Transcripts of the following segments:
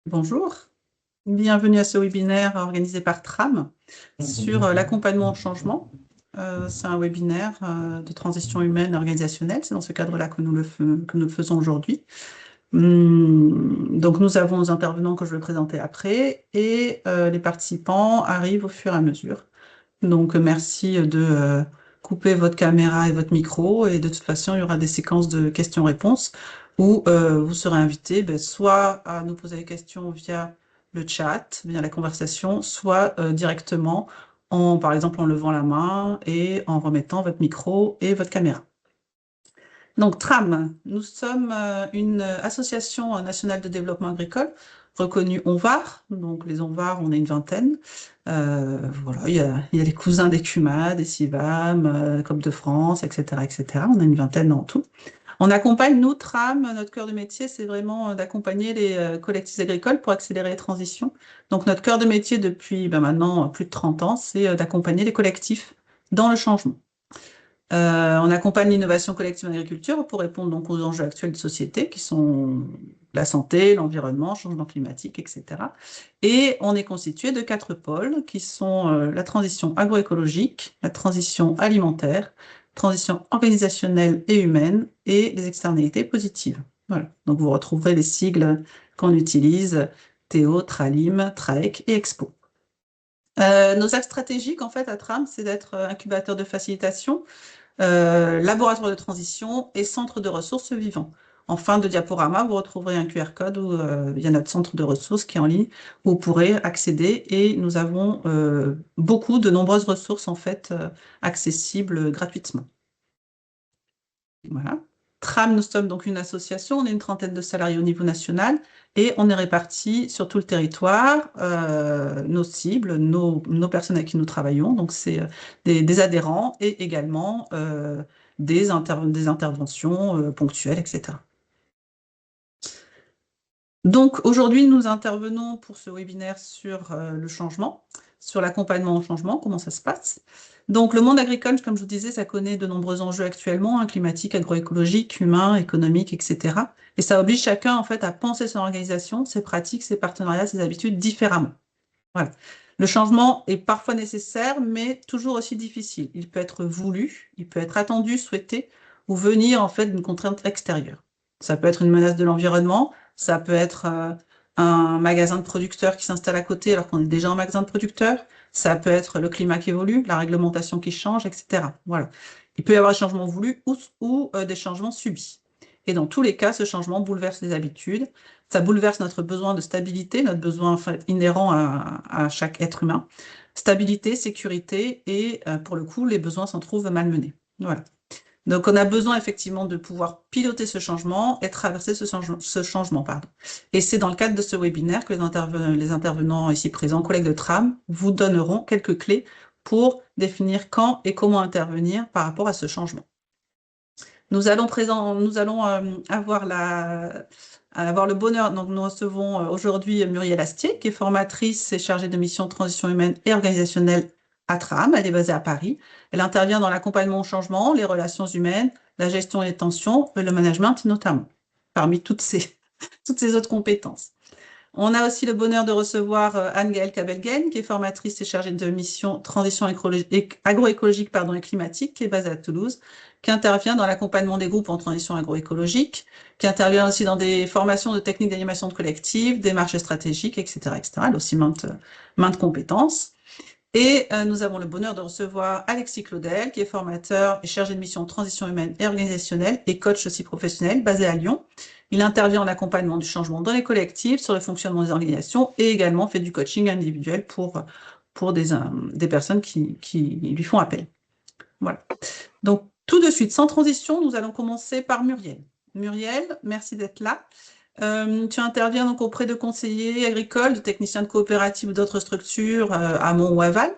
Bonjour, bienvenue à ce webinaire organisé par TRAM sur l'accompagnement au changement. C'est un webinaire de transition humaine organisationnelle. C'est dans ce cadre-là que nous le faisons aujourd'hui. Donc, nous avons nos intervenants que je vais présenter après et les participants arrivent au fur et à mesure. Donc, merci de couper votre caméra et votre micro. Et de toute façon, il y aura des séquences de questions-réponses où vous serez invité soit à nous poser des questions via le chat, via la conversation, soit directement, par exemple, en levant la main et en remettant votre micro et votre caméra. Donc, TRAM, nous sommes une association nationale de développement agricole reconnue ONVAR. Donc, les ONVAR, on est une vingtaine. Voilà, il y a les cousins des CUMA, des CIVAM, COP de France, etc., etc. On a une vingtaine en tout. On accompagne, nous, TRAM, notre cœur de métier, c'est vraiment d'accompagner les collectifs agricoles pour accélérer les transitions. Donc, notre cœur de métier depuis maintenant plus de 30 ans, c'est d'accompagner les collectifs dans le changement. On accompagne l'innovation collective en agriculture pour répondre donc aux enjeux actuels de société qui sont la santé, l'environnement, changement climatique, etc. Et on est constitué de 4 pôles qui sont la transition agroécologique, la transition alimentaire, transition organisationnelle et humaine et les externalités positives. Voilà. Donc vous retrouverez les sigles qu'on utilise, Théo, Tralim, TRAEC et Expo. Nos axes stratégiques, en fait, à TRAM, c'est d'être incubateur de facilitation, laboratoire de transition et centre de ressources vivants. En fin de diaporama, vous retrouverez un QR code où il y a notre centre de ressources qui est en ligne, où vous pourrez accéder et nous avons de nombreuses ressources en fait accessibles gratuitement. Voilà. TRAM, nous sommes donc une association, on est une trentaine de salariés au niveau national et on est répartis sur tout le territoire, nos cibles, nos personnes avec qui nous travaillons, donc c'est des adhérents et également des interventions ponctuelles, etc. Donc aujourd'hui, nous intervenons pour ce webinaire sur le changement, sur l'accompagnement au changement, comment ça se passe. Donc le monde agricole, comme je vous disais, ça connaît de nombreux enjeux actuellement, climatiques, agroécologiques, humains, économiques, etc. Et ça oblige chacun en fait à penser son organisation, ses pratiques, ses partenariats, ses habitudes différemment. Voilà. Le changement est parfois nécessaire, mais toujours aussi difficile. Il peut être voulu, il peut être attendu, souhaité, ou venir en fait d'une contrainte extérieure. Ça peut être une menace de l'environnement, ça peut être un magasin de producteurs qui s'installe à côté alors qu'on est déjà un magasin de producteurs, ça peut être le climat qui évolue, la réglementation qui change, etc. Voilà. Il peut y avoir des changements voulus ou des changements subis. Et dans tous les cas, ce changement bouleverse les habitudes, ça bouleverse notre besoin de stabilité, notre besoin en fait, inhérent à chaque être humain. Stabilité, sécurité et pour le coup, les besoins s'en trouvent malmenés. Voilà. Donc, on a besoin effectivement de pouvoir piloter ce changement et traverser ce changement. Pardon. Et c'est dans le cadre de ce webinaire que les intervenants ici présents, collègues de TRAM, vous donneront quelques clés pour définir quand et comment intervenir par rapport à ce changement. Nous allons avoir le bonheur, donc nous recevons aujourd'hui Muriel Astier, qui est formatrice et chargée de mission transition humaine et organisationnelle à TRAM. Elle est basée à Paris. Elle intervient dans l'accompagnement au changement, les relations humaines, la gestion des tensions et le management notamment, parmi toutes ces autres compétences. On a aussi le bonheur de recevoir Anne-Gaëlle Kabelgen, qui est formatrice et chargée de mission transition agroécologique et climatique, qui est basée à Toulouse, qui intervient dans l'accompagnement des groupes en transition agroécologique, qui intervient aussi dans des formations de techniques d'animation de collectif, démarches stratégiques, etc., etc. Elle a aussi maintes compétences. Et nous avons le bonheur de recevoir Alexis Claudel, qui est formateur et chargé de mission transition humaine et organisationnelle et coach aussi professionnel, basé à Lyon. Il intervient en accompagnement du changement dans les collectifs, sur le fonctionnement des organisations et également fait du coaching individuel pour des personnes qui lui font appel. Voilà. Donc, tout de suite, sans transition, nous allons commencer par Muriel. Muriel, merci d'être là. Tu interviens donc auprès de conseillers agricoles, de techniciens de coopératives ou d'autres structures, amont ou aval.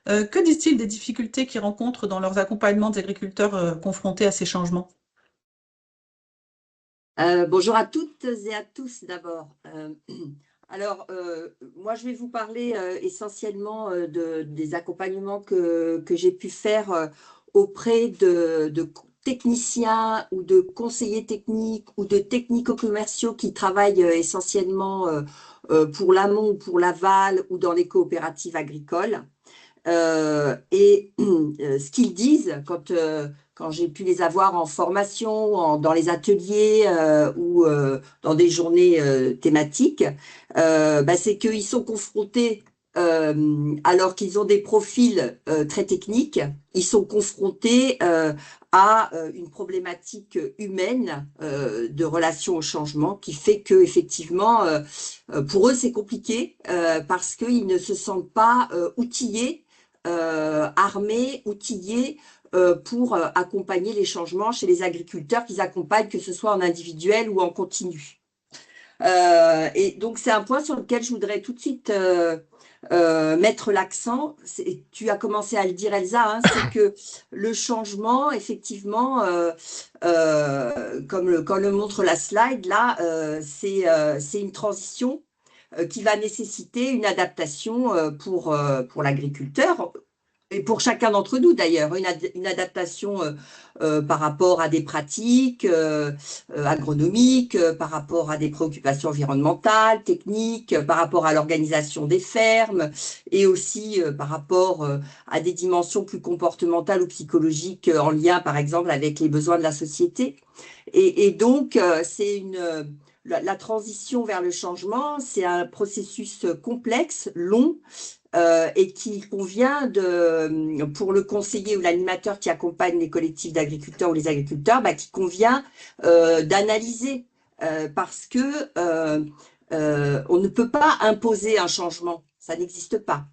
Que disent-ils des difficultés qu'ils rencontrent dans leurs accompagnements des agriculteurs confrontés à ces changements? Bonjour à toutes et à tous d'abord. Alors, moi, je vais vous parler essentiellement des accompagnements que j'ai pu faire auprès de techniciens ou de conseillers techniques ou de technico-commerciaux qui travaillent essentiellement pour l'amont ou pour l'aval ou dans les coopératives agricoles. Ce qu'ils disent quand j'ai pu les avoir en formation, dans les ateliers ou dans des journées thématiques, c'est qu'ils sont confrontés, alors qu'ils ont des profils très techniques, ils sont confrontés à une problématique humaine de relation au changement qui fait que effectivement, pour eux, c'est compliqué parce qu'ils ne se sentent pas outillés, armés, outillés pour accompagner les changements chez les agriculteurs qu'ils accompagnent, que ce soit en individuel ou en continu. Et donc, c'est un point sur lequel je voudrais tout de suite mettre l'accent. Tu as commencé à le dire, Elsa, hein, c'est que le changement, effectivement, comme le montre la slide, là, c'est une transition qui va nécessiter une adaptation pour l'agriculteur, et pour chacun d'entre nous d'ailleurs, une adaptation par rapport à des pratiques agronomiques, par rapport à des préoccupations environnementales, techniques, par rapport à l'organisation des fermes et aussi par rapport à des dimensions plus comportementales ou psychologiques en lien par exemple avec les besoins de la société. Et donc, la transition vers le changement, c'est un processus complexe, long, et qu'il convient pour le conseiller ou l'animateur qui accompagne les collectifs d'agriculteurs ou les agriculteurs, qu'il convient d'analyser parce que on ne peut pas imposer un changement, ça n'existe pas.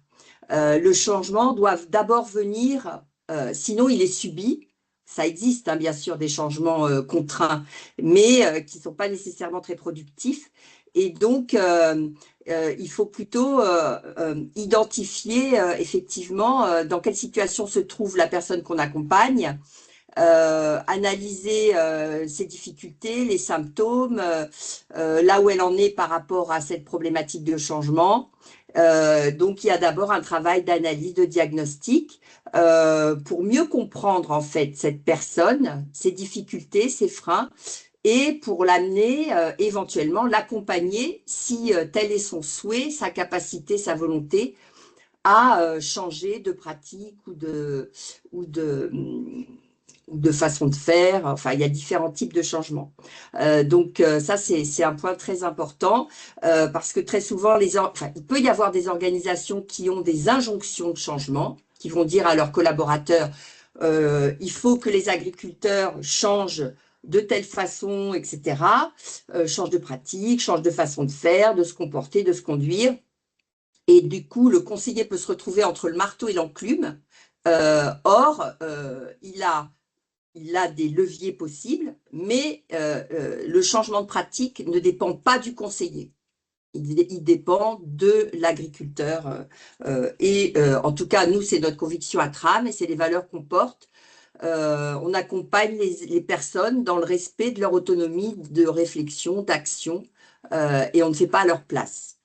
Le changement doit d'abord venir, sinon il est subi. Ça existe, hein, bien sûr, des changements contraints, mais qui ne sont pas nécessairement très productifs. Et donc, il faut plutôt identifier effectivement dans quelle situation se trouve la personne qu'on accompagne, analyser ses difficultés, les symptômes, là où elle en est par rapport à cette problématique de changement. Donc, il y a d'abord un travail d'analyse, de diagnostic pour mieux comprendre en fait cette personne, ses difficultés, ses freins, et pour l'amener, éventuellement, l'accompagner si tel est son souhait, sa capacité, sa volonté à changer de pratique ou de façon de faire. Enfin, il y a différents types de changements. Donc, ça, c'est un point très important parce que très souvent, il peut y avoir des organisations qui ont des injonctions de changement, qui vont dire à leurs collaborateurs, il faut que les agriculteurs changent de telle façon, etc., change de pratique, change de façon de faire, de se comporter, de se conduire. Et du coup, le conseiller peut se retrouver entre le marteau et l'enclume. Or, il a des leviers possibles, mais le changement de pratique ne dépend pas du conseiller. Il dépend de l'agriculteur. En tout cas, nous, c'est notre conviction à Tram et c'est les valeurs qu'on porte. On accompagne les personnes dans le respect de leur autonomie de réflexion, d'action, et on ne fait pas à leur place.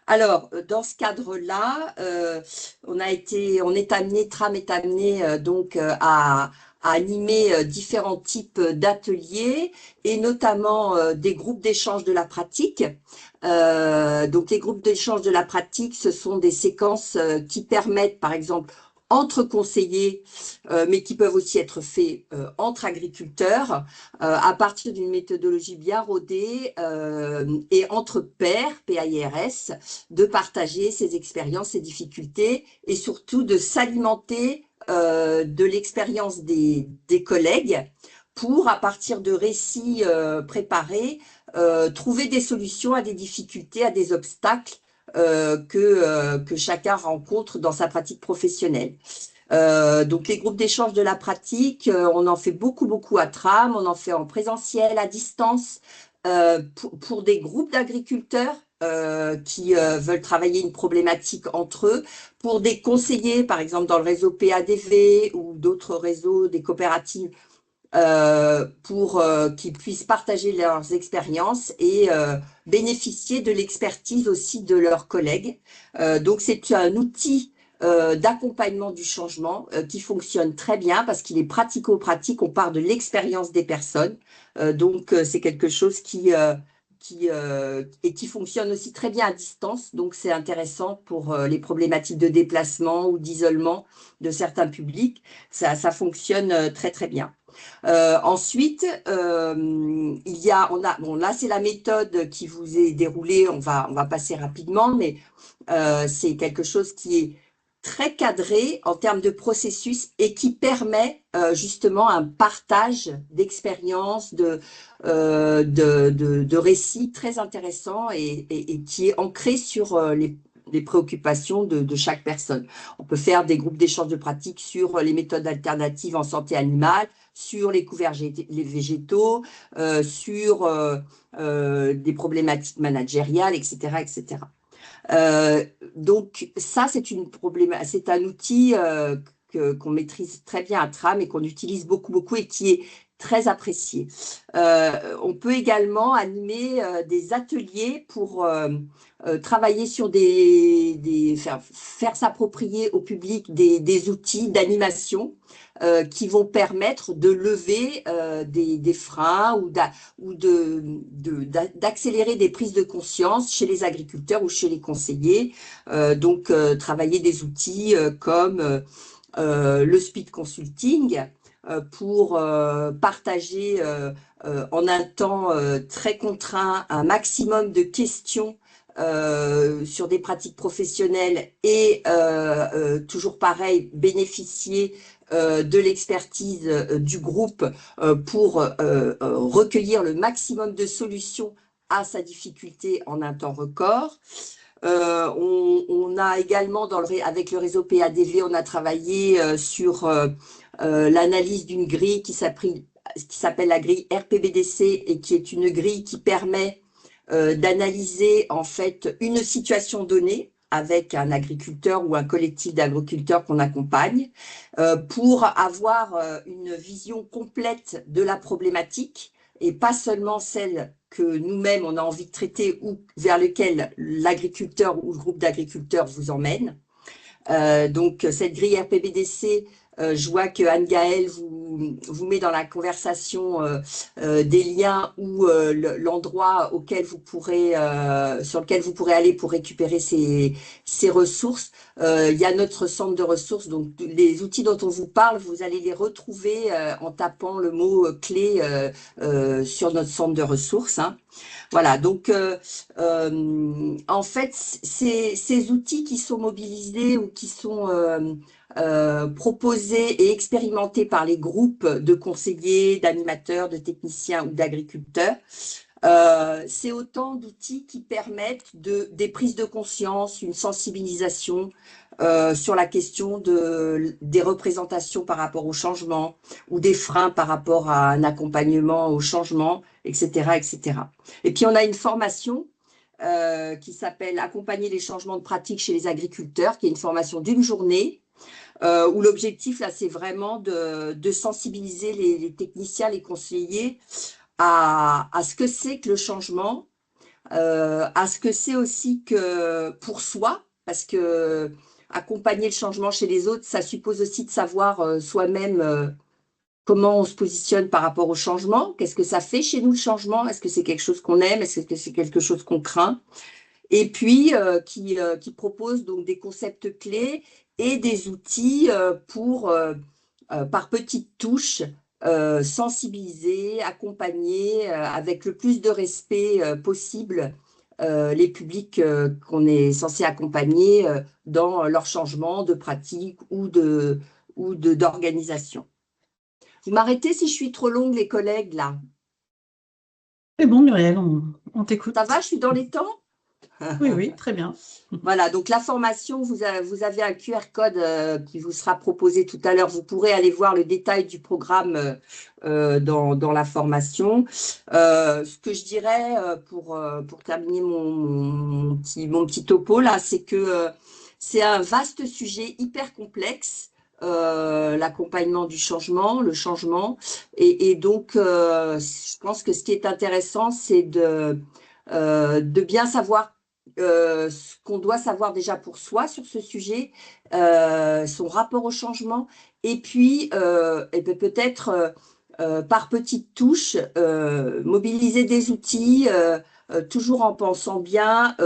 Alors, dans ce cadre-là, Tram est amené donc à animer différents types d'ateliers et notamment des groupes d'échange de la pratique. Donc, les groupes d'échange de la pratique, ce sont des séquences qui permettent, par exemple, entre conseillers, mais qui peuvent aussi être faits entre agriculteurs, à partir d'une méthodologie bien rodée et entre pairs, PAIRS, de partager ses expériences, ses difficultés et surtout de s'alimenter de l'expérience des collègues pour, à partir de récits préparés, trouver des solutions à des difficultés, à des obstacles que chacun rencontre dans sa pratique professionnelle. Donc les groupes d'échange de la pratique, on en fait beaucoup à Tram, on en fait en présentiel, à distance, pour des groupes d'agriculteurs qui veulent travailler une problématique entre eux, pour des conseillers, par exemple dans le réseau PADV ou d'autres réseaux, des coopératives, pour qu'ils puissent partager leurs expériences et bénéficier de l'expertise aussi de leurs collègues. Donc c'est un outil d'accompagnement du changement qui fonctionne très bien parce qu'il est pratico-pratique, on part de l'expérience des personnes. Donc, c'est quelque chose qui fonctionne aussi très bien à distance. Donc, c'est intéressant pour les problématiques de déplacement ou d'isolement de certains publics. Ça fonctionne très, très bien. Ensuite, bon, là, c'est la méthode qui vous est déroulée. On va passer rapidement, mais c'est quelque chose qui est très cadré en termes de processus et qui permet justement un partage d'expériences, de récits très intéressants et qui est ancré sur les préoccupations de chaque personne. On peut faire des groupes d'échange de pratiques sur les méthodes alternatives en santé animale, sur les couverts végétaux, sur des problématiques managériales, etc., etc. Donc ça, c'est un outil qu'on maîtrise très bien à Tram et qu'on utilise beaucoup, beaucoup et qui est très apprécié. On peut également animer des ateliers pour travailler sur faire s'approprier au public des outils d'animation qui vont permettre de lever des freins ou d'accélérer des prises de conscience chez les agriculteurs ou chez les conseillers. Donc, travailler des outils comme le speed consulting pour partager en un temps très contraint un maximum de questions sur des pratiques professionnelles et toujours pareil, bénéficier de l'expertise du groupe pour recueillir le maximum de solutions à sa difficulté en un temps record. On a également, avec le réseau PADV, on a travaillé sur l'analyse d'une grille qui s'appelle la grille RPBDC et qui est une grille qui permet d'analyser en fait une situation donnée avec un agriculteur ou un collectif d'agriculteurs qu'on accompagne pour avoir une vision complète de la problématique et pas seulement celle que nous-mêmes on a envie de traiter ou vers lequel l'agriculteur ou le groupe d'agriculteurs vous emmène. Donc cette grille RPBDC, je vois que Anne-Gaëlle vous met dans la conversation des liens ou l'endroit sur lequel vous pourrez aller pour récupérer ces ressources. Il y a notre centre de ressources, donc les outils dont on vous parle, vous allez les retrouver en tapant le mot clé sur notre centre de ressources. Hein. Voilà, donc en fait, ces outils qui sont mobilisés ou qui sont proposés et expérimentés par les groupes de conseillers, d'animateurs, de techniciens ou d'agriculteurs, c'est autant d'outils qui permettent des prises de conscience, une sensibilisation sur la question des représentations par rapport au changement ou des freins par rapport à un accompagnement au changement, etc., etc. Et puis, on a une formation qui s'appelle « Accompagner les changements de pratique chez les agriculteurs », qui est une formation d'une journée où l'objectif, là, c'est vraiment de sensibiliser les techniciens, les conseillers à ce que c'est que le changement, à ce que c'est aussi que pour soi, parce que accompagner le changement chez les autres, ça suppose aussi de savoir soi-même comment on se positionne par rapport au changement, qu'est-ce que ça fait chez nous le changement, est-ce que c'est quelque chose qu'on aime, est-ce que c'est quelque chose qu'on craint, et puis qui propose donc des concepts clés et des outils pour, par petites touches, sensibiliser, accompagner avec le plus de respect possible les publics qu'on est censé accompagner dans leur changement de pratique ou d'organisation. Vous m'arrêtez si je suis trop longue, les collègues, là? C'est bon, Muriel, on t'écoute. Ça va, je suis dans les temps? Oui, oui, très bien. Voilà, donc la formation, vous avez un QR code qui vous sera proposé tout à l'heure. Vous pourrez aller voir le détail du programme dans la formation. Ce que je dirais pour terminer mon petit topo, là, c'est que c'est un vaste sujet hyper complexe, l'accompagnement du changement, le changement. Et donc, je pense que ce qui est intéressant, c'est de bien savoir ce qu'on doit savoir déjà pour soi sur ce sujet, son rapport au changement, et puis peut-être par petites touches, mobiliser des outils, toujours en pensant bien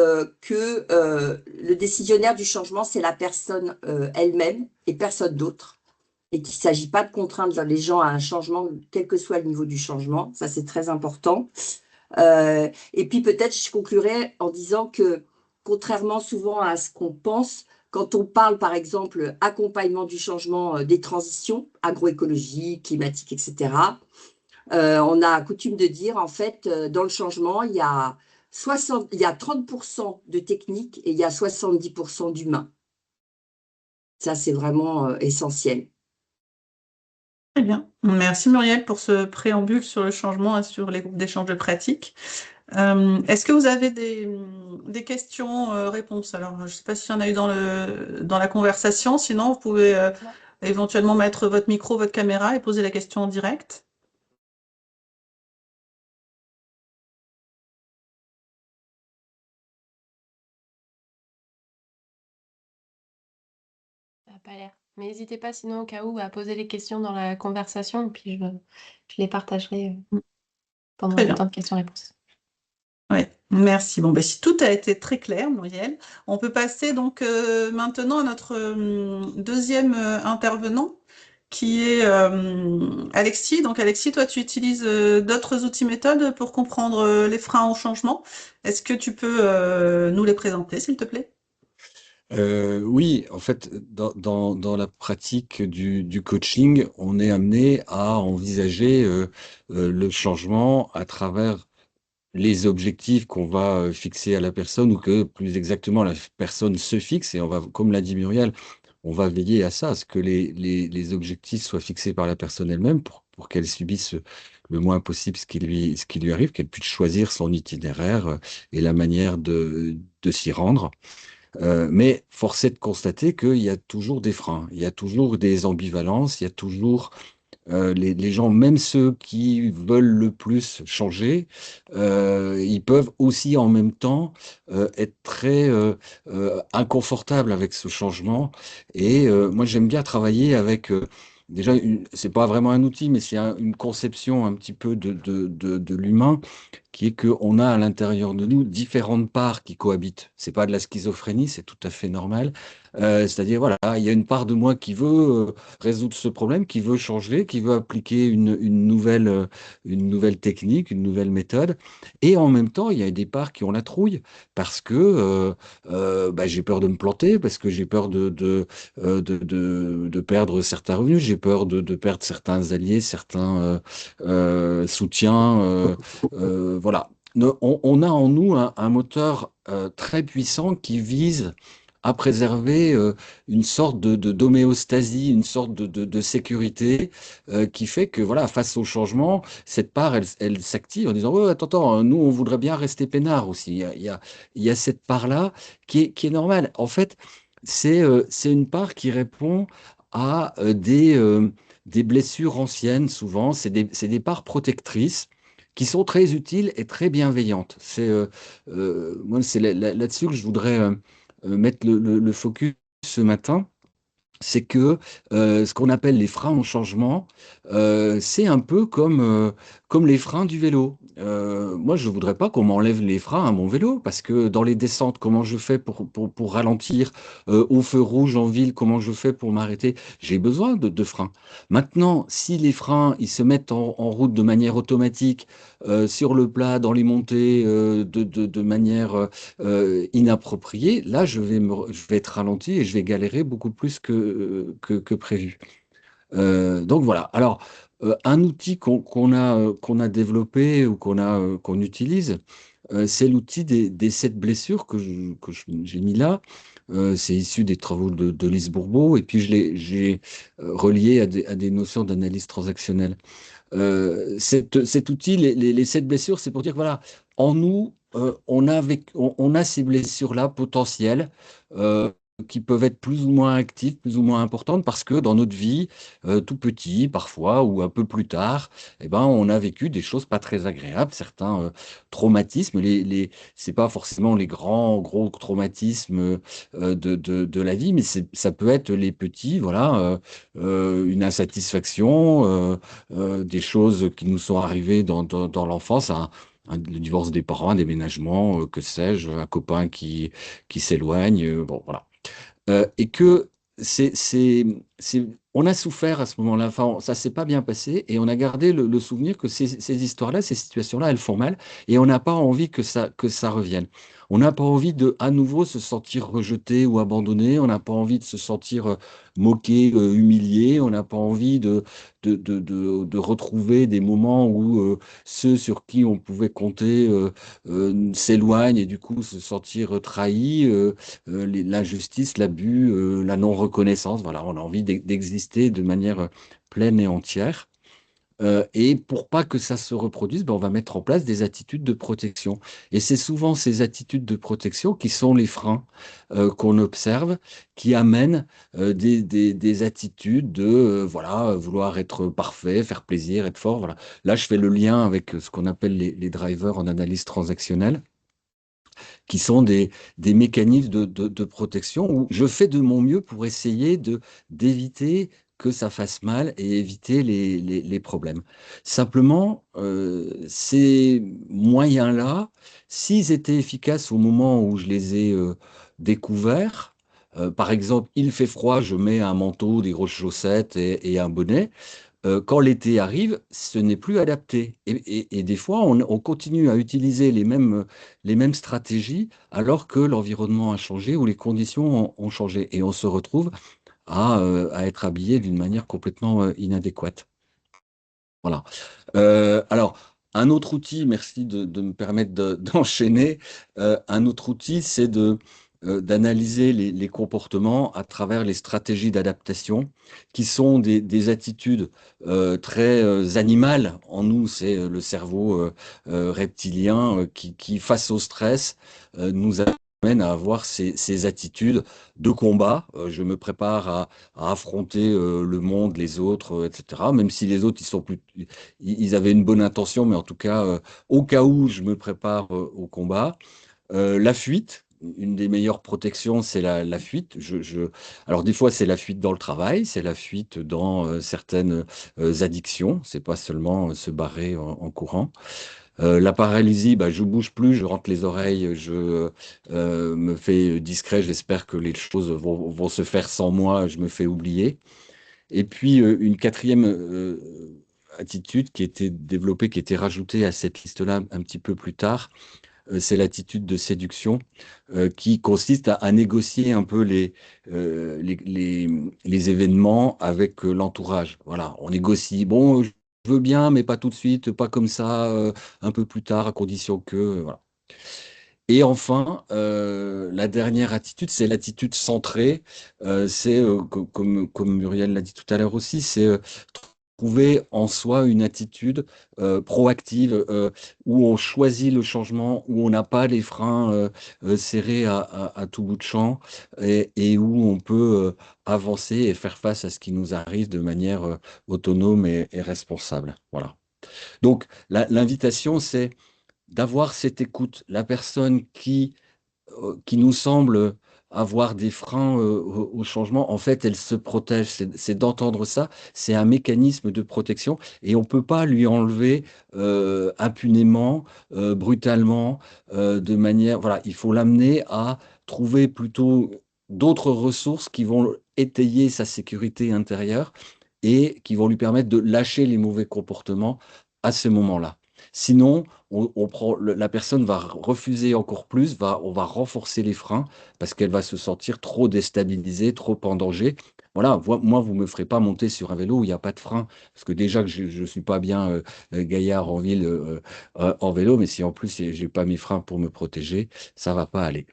que le décisionnaire du changement, c'est la personne elle-même et personne d'autre, et qu'il ne s'agit pas de contraindre les gens à un changement, quel que soit le niveau du changement. Ça, c'est très important. Et puis peut-être je conclurai en disant que, contrairement souvent à ce qu'on pense, quand on parle par exemple accompagnement du changement des transitions agroécologiques, climatiques, etc., on a coutume de dire en fait dans le changement, il y a 30% de technique et il y a 70% d'humain. Ça, c'est vraiment essentiel. Très bien. Merci Muriel pour ce préambule sur le changement et sur les groupes d'échange de pratiques. Est-ce que vous avez des questions-réponses? Alors, je ne sais pas s'il y en a eu dans la conversation, sinon vous pouvez éventuellement mettre votre micro, votre caméra et poser la question en direct. Ça n'a pas l'air. Mais n'hésitez pas sinon au cas où à poser les questions dans la conversation, puis je les partagerai pendant Très le bien. temps de questions-réponses. Oui, merci. Bon, ben, si tout a été très clair, Muriel, on peut passer donc maintenant à notre deuxième intervenant, qui est Alexis. Donc, Alexis, toi, tu utilises d'autres outils méthodes pour comprendre les freins au changement. Est-ce que tu peux nous les présenter, s'il te plaît? Oui, en fait, dans la pratique du coaching, on est amené à envisager le changement à travers les objectifs qu'on va fixer à la personne, ou que plus exactement la personne se fixe. Et on va, comme l'a dit Muriel, on va veiller à ça, à ce que les objectifs soient fixés par la personne elle-même pour qu'elle subisse le moins possible ce qui lui arrive, qu'elle puisse choisir son itinéraire et la manière de s'y rendre. Mais force est de constater qu'il y a toujours des freins, il y a toujours des ambivalences, il y a toujours les gens, même ceux qui veulent le plus changer, ils peuvent aussi en même temps être très inconfortables avec ce changement. Et moi, j'aime bien travailler avec déjà, c'est pas vraiment un outil, mais c'est une conception un petit peu de l'humain, qui est qu'on a à l'intérieur de nous différentes parts qui cohabitent. C'est pas de la schizophrénie, c'est tout à fait normal. C'est-à-dire, voilà, il y a une part de moi qui veut résoudre ce problème, qui veut changer, qui veut appliquer une nouvelle technique, une nouvelle méthode. Et en même temps, il y a des parts qui ont la trouille parce que bah, j'ai peur de me planter, parce que j'ai peur de perdre certains revenus, j'ai peur de perdre certains alliés, certains soutiens. Voilà. On a en nous un moteur très puissant qui vise à préserver une sorte d'homéostasie, une sorte de sécurité qui fait que, voilà, face au changement, cette part, elle s'active en disant, ouais, attends, attends, nous, on voudrait bien rester peinard aussi. Il y a cette part-là qui est normale. En fait, c'est une part qui répond à des blessures anciennes, souvent. C'est des parts protectrices qui sont très utiles et très bienveillantes. Moi, c'est là-dessus que je voudrais mettre le focus ce matin. C'est que ce qu'on appelle les freins au changement, c'est un peu comme les freins du vélo. Moi, je ne voudrais pas qu'on m'enlève les freins à mon vélo, parce que dans les descentes, comment je fais pour ralentir, au feu rouge en ville, comment je fais pour m'arrêter? J'ai besoin de freins. Maintenant, si les freins, ils se mettent en route de manière automatique, sur le plat, dans les montées, de manière inappropriée, là, je vais être ralenti et je vais galérer beaucoup plus que prévu. Donc voilà. Alors, un outil qu'on a développé ou qu'on utilise, c'est l'outil des 7 blessures que j'ai mis là. C'est issu des travaux de Lise Bourbeau, et puis j'ai relié à des notions d'analyse transactionnelle. Cet outil, les 7 blessures, c'est pour dire que, voilà, en nous, on a ces blessures-là potentielles. qui peuvent être plus ou moins actives, plus ou moins importantes, parce que dans notre vie, tout petit, parfois, ou un peu plus tard, eh ben, on a vécu des choses pas très agréables, certains traumatismes. C'est pas forcément les grands, gros traumatismes de la vie, mais ça peut être les petits, voilà, une insatisfaction, des choses qui nous sont arrivées dans l'enfance, le divorce des parents, un déménagement, que sais-je, un copain qui s'éloigne, bon, voilà. Et que on a souffert à ce moment-là, enfin, ça s'est pas bien passé, et on a gardé le souvenir que ces histoires-là, ces situations-là, elles font mal, et on n'a pas envie que ça revienne. On n'a pas envie de à nouveau se sentir rejeté ou abandonné, on n'a pas envie de se sentir moqué, humilié, on n'a pas envie de retrouver des moments où ceux sur qui on pouvait compter s'éloignent et du coup se sentir trahi. L'injustice, l'abus, la non-reconnaissance. Voilà, on a envie d'exister de manière pleine et entière. Et pour pas que ça se reproduise, ben, on va mettre en place des attitudes de protection. Et c'est souvent ces attitudes de protection qui sont les freins qu'on observe, qui amènent des attitudes de voilà, vouloir être parfait, faire plaisir, être fort. Voilà. Là, je fais le lien avec ce qu'on appelle les drivers en analyse transactionnelle, qui sont des mécanismes de protection où je fais de mon mieux pour essayer d'éviter que ça fasse mal et éviter les problèmes. Simplement, ces moyens-là, s'ils étaient efficaces au moment où je les ai découverts, par exemple, il fait froid, je mets un manteau, des grosses chaussettes et un bonnet. Quand l'été arrive, ce n'est plus adapté. Et des fois, on continue à utiliser les mêmes stratégies alors que l'environnement a changé ou les conditions ont changé. Et on se retrouve à être habillé d'une manière complètement inadéquate. Voilà. Alors, un autre outil, merci de me permettre d'enchaîner. Un autre outil, c'est d'analyser les comportements à travers les stratégies d'adaptation, qui sont des attitudes très animales. En nous, c'est le cerveau reptilien qui, face au stress, nous amène à avoir ces attitudes de combat. Je me prépare à affronter le monde, les autres, etc. Même si les autres, ils avaient une bonne intention, mais en tout cas, au cas où je me prépare au combat. La fuite, une des meilleures protections, c'est la fuite. Alors des fois, c'est la fuite dans le travail, c'est la fuite dans certaines addictions. C'est pas seulement se barrer en courant. La paralysie, bah, je bouge plus, je rentre les oreilles, je me fais discret. J'espère que les choses vont se faire sans moi. Je me fais oublier. Et puis, une quatrième attitude qui était développée, qui était rajoutée à cette liste-là un petit peu plus tard, c'est l'attitude de séduction qui consiste à négocier un peu les événements avec l'entourage. Voilà, on négocie. Bon, je veux bien, mais pas tout de suite, pas comme ça, un peu plus tard, à condition que. Voilà. Et enfin, la dernière attitude, c'est l'attitude centrée. C'est, comme Muriel l'a dit tout à l'heure aussi, c'est trouver en soi une attitude proactive où on choisit le changement, où on n'a pas les freins serrés à tout bout de champ et où on peut avancer et faire face à ce qui nous arrive de manière autonome et responsable. Voilà. Donc, l'invitation, c'est d'avoir cette écoute. La personne qui nous semble avoir des freins au changement, en fait, elle se protège. C'est d'entendre ça. C'est un mécanisme de protection et on ne peut pas lui enlever impunément, brutalement, de manière. Voilà, il faut l'amener à trouver plutôt d'autres ressources qui vont étayer sa sécurité intérieure et qui vont lui permettre de lâcher les mauvais comportements à ce moment-là. Sinon, la personne va refuser encore plus, on va renforcer les freins parce qu'elle va se sentir trop déstabilisée, trop en danger. Voilà, moi, vous ne me ferez pas monter sur un vélo où il n'y a pas de frein, parce que déjà que je ne suis pas bien gaillard en ville en vélo, mais si en plus je n'ai pas mes freins pour me protéger, ça ne va pas aller.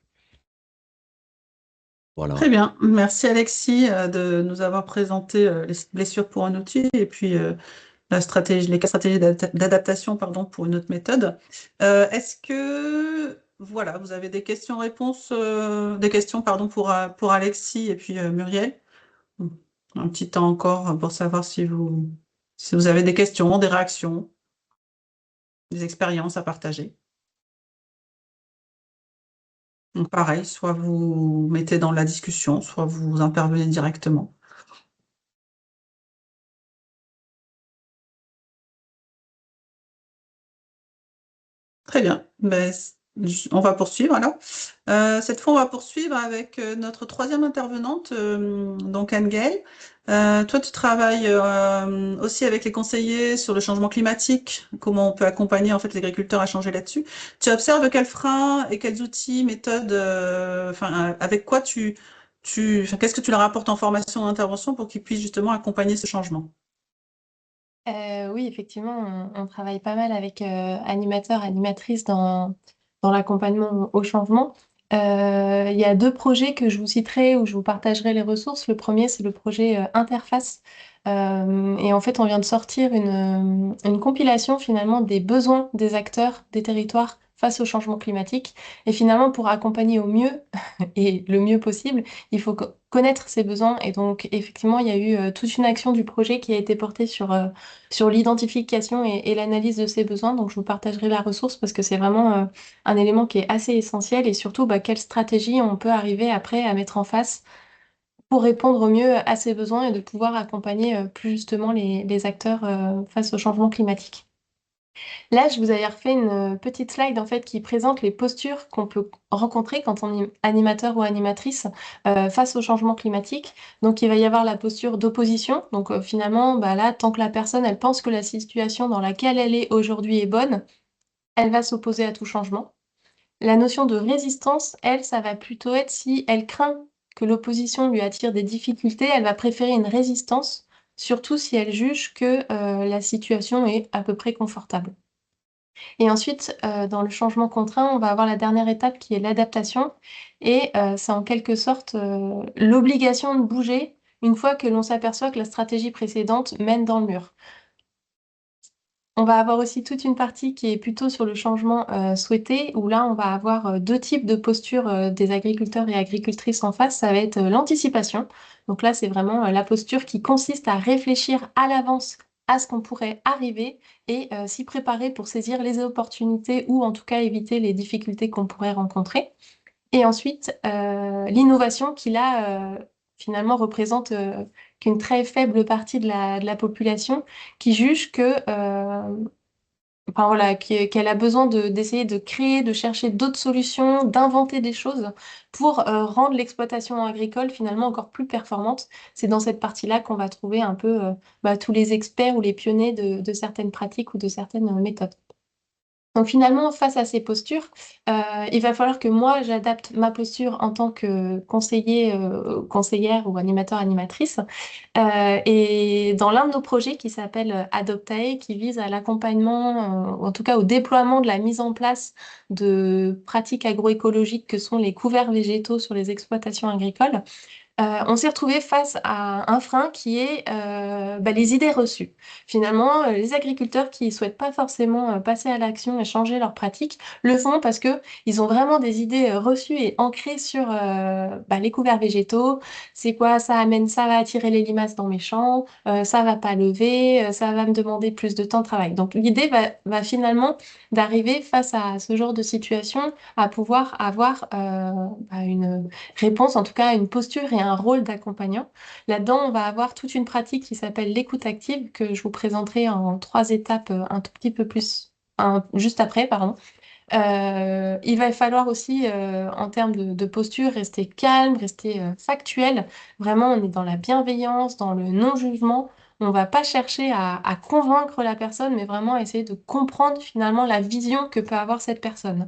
Voilà. Très bien. Merci Alexis de nous avoir présenté les blessures pour un outil et puis les 4 stratégies d'adaptation pardon, pour une autre méthode. Est-ce que voilà, vous avez des questions-réponses, des questions, pardon, pour Alexis et puis Muriel. Un petit temps encore pour savoir si vous avez des questions, des réactions, des expériences à partager. Donc pareil, soit vous mettez dans la discussion, soit vous intervenez directement. Très bien. Ben, on va poursuivre alors. Cette fois, on va poursuivre avec notre troisième intervenante, donc Anne-Gaëlle. Toi, tu travailles aussi avec les conseillers sur le changement climatique, comment on peut accompagner en fait les agriculteurs à changer là-dessus. Tu observes quels freins et quels outils, méthodes, avec quoi enfin, qu'est-ce que tu leur apportes en formation et en intervention pour qu'ils puissent justement accompagner ce changement? Oui, effectivement, on travaille pas mal avec animateurs, animatrices dans l'accompagnement au changement. Il y a deux projets que je vous citerai où je vous partagerai les ressources. Le premier, c'est le projet Interface. Et en fait, on vient de sortir une compilation finalement des besoins des acteurs des territoires face au changement climatique. Et finalement, pour accompagner au mieux et le mieux possible, il faut connaître ses besoins. Et donc, effectivement, il y a eu toute une action du projet qui a été portée sur l'identification et l'analyse de ces besoins. Donc, je vous partagerai la ressource parce que c'est vraiment un élément qui est assez essentiel et surtout, bah, quelle stratégie on peut arriver après à mettre en face pour répondre au mieux à ces besoins et de pouvoir accompagner plus justement les acteurs face au changement climatique. Là, je vous avais refait une petite slide en fait qui présente les postures qu'on peut rencontrer quand on est animateur ou animatrice face au changement climatique. Donc, il va y avoir la posture d'opposition. Donc, finalement, bah, là, tant que la personne, elle pense que la situation dans laquelle elle est aujourd'hui est bonne, elle va s'opposer à tout changement. La notion de résistance, elle, ça va plutôt être si elle craint que l'opposition lui attire des difficultés, elle va préférer une résistance, surtout si elle juge que la situation est à peu près confortable. Et ensuite, dans le changement contraint, on va avoir la dernière étape qui est l'adaptation. Et c'est en quelque sorte l'obligation de bouger une fois que l'on s'aperçoit que la stratégie précédente mène dans le mur. On va avoir aussi toute une partie qui est plutôt sur le changement souhaité, où là, on va avoir deux types de postures des agriculteurs et agricultrices en face. Ça va être l'anticipation. Donc là, c'est vraiment la posture qui consiste à réfléchir à l'avance à ce qu'on pourrait arriver et s'y préparer pour saisir les opportunités ou en tout cas éviter les difficultés qu'on pourrait rencontrer. Et ensuite, l'innovation qui là, finalement, représente qu'une très faible partie de la population qui juge que, enfin voilà, qu'elle a besoin d'essayer de créer, de chercher d'autres solutions, d'inventer des choses pour rendre l'exploitation agricole finalement encore plus performante. C'est dans cette partie-là qu'on va trouver un peu bah, tous les experts ou les pionniers de certaines pratiques ou de certaines méthodes. Donc finalement, face à ces postures, il va falloir que moi, j'adapte ma posture en tant que conseiller, conseillère ou animateur, animatrice. Et dans l'un de nos projets qui s'appelle Adoptae, qui vise à l'accompagnement, ou en tout cas au déploiement de la mise en place de pratiques agroécologiques que sont les couverts végétaux sur les exploitations agricoles, on s'est retrouvé face à un frein qui est bah, les idées reçues. Finalement, les agriculteurs qui souhaitent pas forcément passer à l'action et changer leurs pratiques le font parce que ils ont vraiment des idées reçues et ancrées sur bah, les couverts végétaux. C'est quoi? Ça amène, ça va attirer les limaces dans mes champs, ça va pas lever, ça va me demander plus de temps de travail. Donc l'idée va finalement d'arriver face à ce genre de situation à pouvoir avoir bah, une réponse, en tout cas une posture et un rôle d'accompagnant. Là-dedans, on va avoir toute une pratique qui s'appelle l'écoute active, que je vous présenterai en trois étapes un tout petit peu plus, juste après, pardon. Il va falloir aussi, en termes de posture, rester calme, rester factuel. Vraiment, on est dans la bienveillance, dans le non-jugement. On va pas chercher à convaincre la personne, mais vraiment essayer de comprendre finalement la vision que peut avoir cette personne.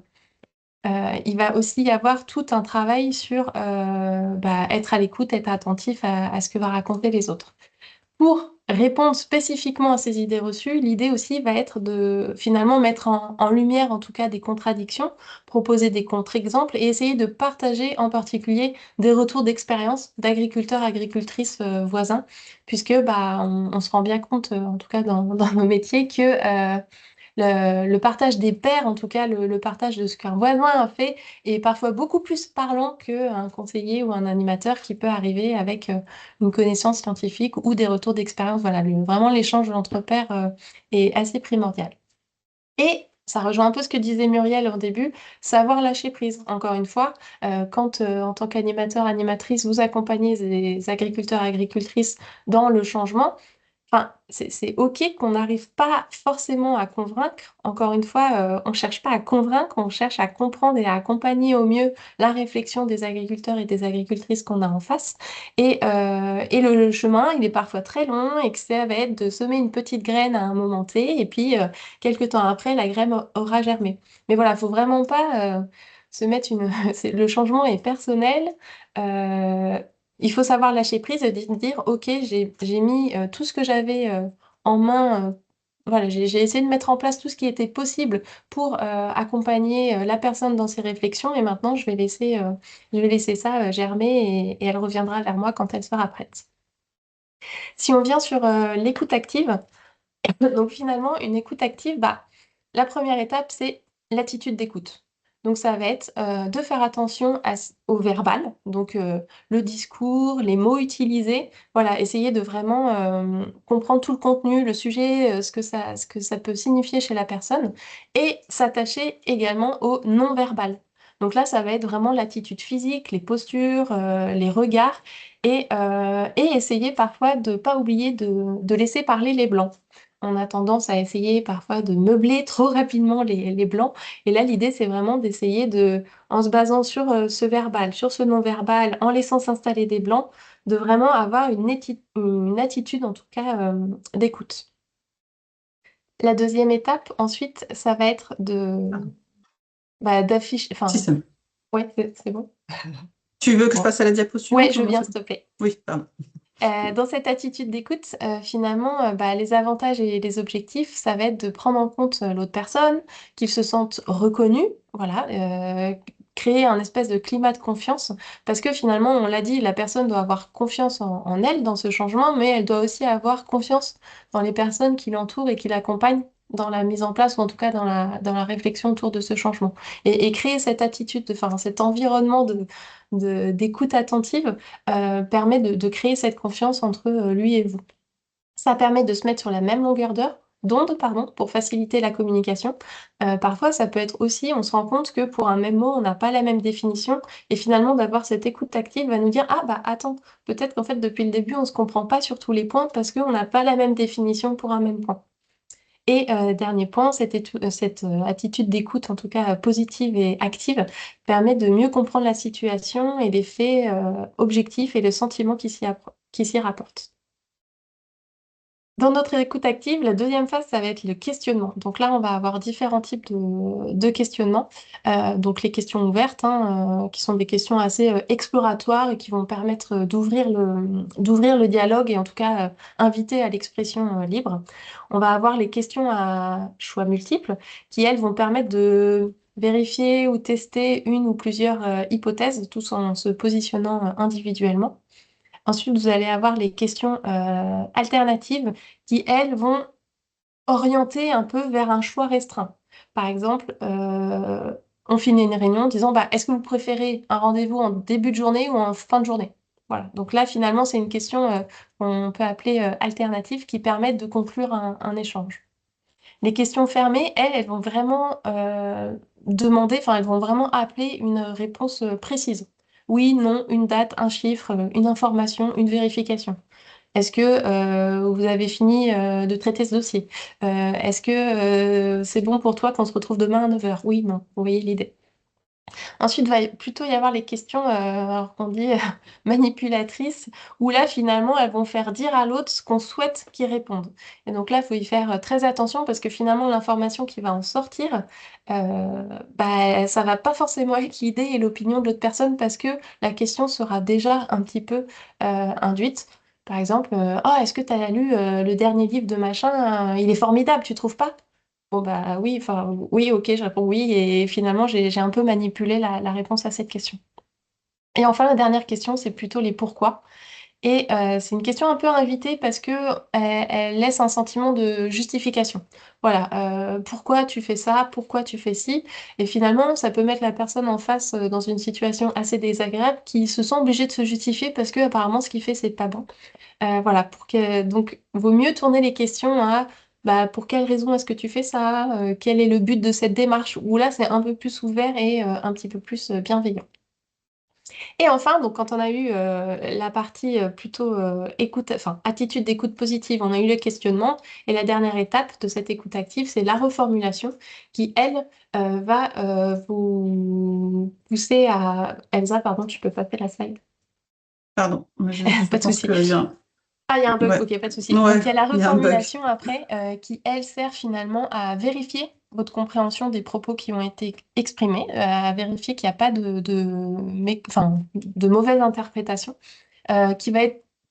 Il va aussi y avoir tout un travail sur bah, être à l'écoute, être attentif à ce que va raconter les autres. Pour répondre spécifiquement à ces idées reçues, l'idée aussi va être de finalement mettre en lumière en tout cas des contradictions, proposer des contre-exemples et essayer de partager en particulier des retours d'expérience d'agriculteurs, agricultrices voisins, puisque bah, on se rend bien compte, en tout cas dans nos métiers, que le partage des pairs, en tout cas le partage de ce qu'un voisin a fait, est parfois beaucoup plus parlant qu'un conseiller ou un animateur qui peut arriver avec une connaissance scientifique ou des retours d'expérience. Voilà, vraiment l'échange entre pairs est assez primordial. Et ça rejoint un peu ce que disait Muriel au début, savoir lâcher prise. Encore une fois, quand en tant qu'animateur, animatrice, vous accompagnez des agriculteurs, agricultrices dans le changement, enfin, c'est OK qu'on n'arrive pas forcément à convaincre. Encore une fois, on ne cherche pas à convaincre, on cherche à comprendre et à accompagner au mieux la réflexion des agriculteurs et des agricultrices qu'on a en face. Et le chemin, il est parfois très long et que ça va être de semer une petite graine à un moment T et puis quelques temps après, la graine aura germé. Mais voilà, il faut vraiment pas se mettre une... Le changement est personnel. Euh, il faut savoir lâcher prise et dire, OK, j'ai mis tout ce que j'avais en main. Voilà, j'ai essayé de mettre en place tout ce qui était possible pour accompagner la personne dans ses réflexions et maintenant je vais laisser ça germer et elle reviendra vers moi quand elle sera prête. Si on vient sur l'écoute active, donc finalement, une écoute active, bah, la première étape, c'est l'attitude d'écoute. Donc ça va être de faire attention au verbal, donc le discours, les mots utilisés, voilà, essayer de vraiment comprendre tout le contenu, le sujet, ce que ça peut signifier chez la personne, et s'attacher également au non-verbal. Donc là, ça va être vraiment l'attitude physique, les postures, les regards, et essayer parfois de ne pas oublier de laisser parler les blancs. On a tendance à essayer parfois de meubler trop rapidement les blancs. Et là, l'idée, c'est vraiment d'essayer de, en se basant sur ce verbal, sur ce non-verbal, en laissant s'installer des blancs, de vraiment avoir une attitude, en tout cas, d'écoute. La deuxième étape, ensuite, ça va être d'afficher. Si, Enfin, c'est bon. ouais, c'est bon. Tu veux que je Bon. passe à la diapo Ouais, suivante je ou veux non, bien, c'est s'il bon? te plaît. Oui, pardon. Dans cette attitude d'écoute, finalement, bah, les avantages et les objectifs, ça va être de prendre en compte l'autre personne, qu'il se sente reconnu, voilà, créer un espèce de climat de confiance, parce que finalement, on l'a dit, la personne doit avoir confiance en elle dans ce changement, mais elle doit aussi avoir confiance dans les personnes qui l'entourent et qui l'accompagnent dans la mise en place, ou en tout cas dans la réflexion autour de ce changement. Et créer cette attitude, enfin, cet environnement d'écoute attentive permet de créer cette confiance entre lui et vous. Ça permet de se mettre sur la même longueur d'onde, pardon, pour faciliter la communication. Parfois, ça peut être aussi, on se rend compte que pour un même mot, on n'a pas la même définition, et finalement, d'avoir cette écoute tactile va nous dire, ah bah attends, peut-être qu'en fait, depuis le début, on ne se comprend pas sur tous les points parce qu'on n'a pas la même définition pour un même point. Et dernier point, cette attitude d'écoute, en tout cas positive et active, permet de mieux comprendre la situation et les faits objectifs et le sentiment qui s'y rapportent. Dans notre écoute active, la deuxième phase, ça va être le questionnement. Donc là, on va avoir différents types de questionnements. Donc les questions ouvertes, hein, qui sont des questions assez exploratoires et qui vont permettre d'ouvrir le dialogue et en tout cas inviter à l'expression libre. On va avoir les questions à choix multiples qui, elles, vont permettre de vérifier ou tester une ou plusieurs hypothèses, tous en se positionnant individuellement. Ensuite, vous allez avoir les questions alternatives qui, elles, vont orienter un peu vers un choix restreint. Par exemple, on finit une réunion en disant, bah, est-ce que vous préférez un rendez-vous en début de journée ou en fin de journée? Voilà. Donc là, finalement, c'est une question qu'on peut appeler alternative qui permet de conclure un échange. Les questions fermées, elles vont vraiment demander, enfin, elles vont vraiment appeler une réponse précise. Oui, non, une date, un chiffre, une information, une vérification. Est-ce que vous avez fini de traiter ce dossier? Est-ce que c'est bon pour toi qu'on se retrouve demain à 9 heures? Oui, non, vous voyez l'idée. Ensuite, va plutôt y avoir les questions, alors qu'on dit manipulatrices, où là, finalement, elles vont faire dire à l'autre ce qu'on souhaite qu'il réponde. Et donc là, il faut y faire très attention parce que finalement, l'information qui va en sortir, bah, ça va pas forcément être l'idée et l'opinion de l'autre personne parce que la question sera déjà un petit peu induite. Par exemple, oh, est-ce que tu as lu le dernier livre de machin? Il est formidable, tu trouves pas? Bon bah oui, enfin oui, ok, je réponds oui, et finalement j'ai un peu manipulé la réponse à cette question. Et enfin, la dernière question, c'est plutôt les pourquoi. Et c'est une question un peu invitée parce que elle laisse un sentiment de justification. Voilà, pourquoi tu fais ça, pourquoi tu fais ci? Et finalement, ça peut mettre la personne en face dans une situation assez désagréable qui se sent obligée de se justifier parce que apparemment ce qu'il fait, c'est pas bon. Voilà, donc vaut mieux tourner les questions à bah, pour quelle raison est-ce que tu fais ça? Quel est le but de cette démarche? Où là, c'est un peu plus ouvert et un petit peu plus bienveillant. Et enfin, donc quand on a eu la partie plutôt écoute, enfin attitude d'écoute positive, on a eu le questionnement. Et la dernière étape de cette écoute active, c'est la reformulation qui, elle, va vous pousser à... Elsa, pardon, tu peux passer la slide. Pardon, je Pas de pense souci. qu'il y a... Ah, il y a un bug, Ouais, ok, pas de souci. ouais, Donc, il y a la il y a un bug. reformulation après qui, elle, sert finalement à vérifier votre compréhension des propos qui ont été exprimés, à vérifier qu'il n'y a pas enfin, de mauvaise interprétation, qui va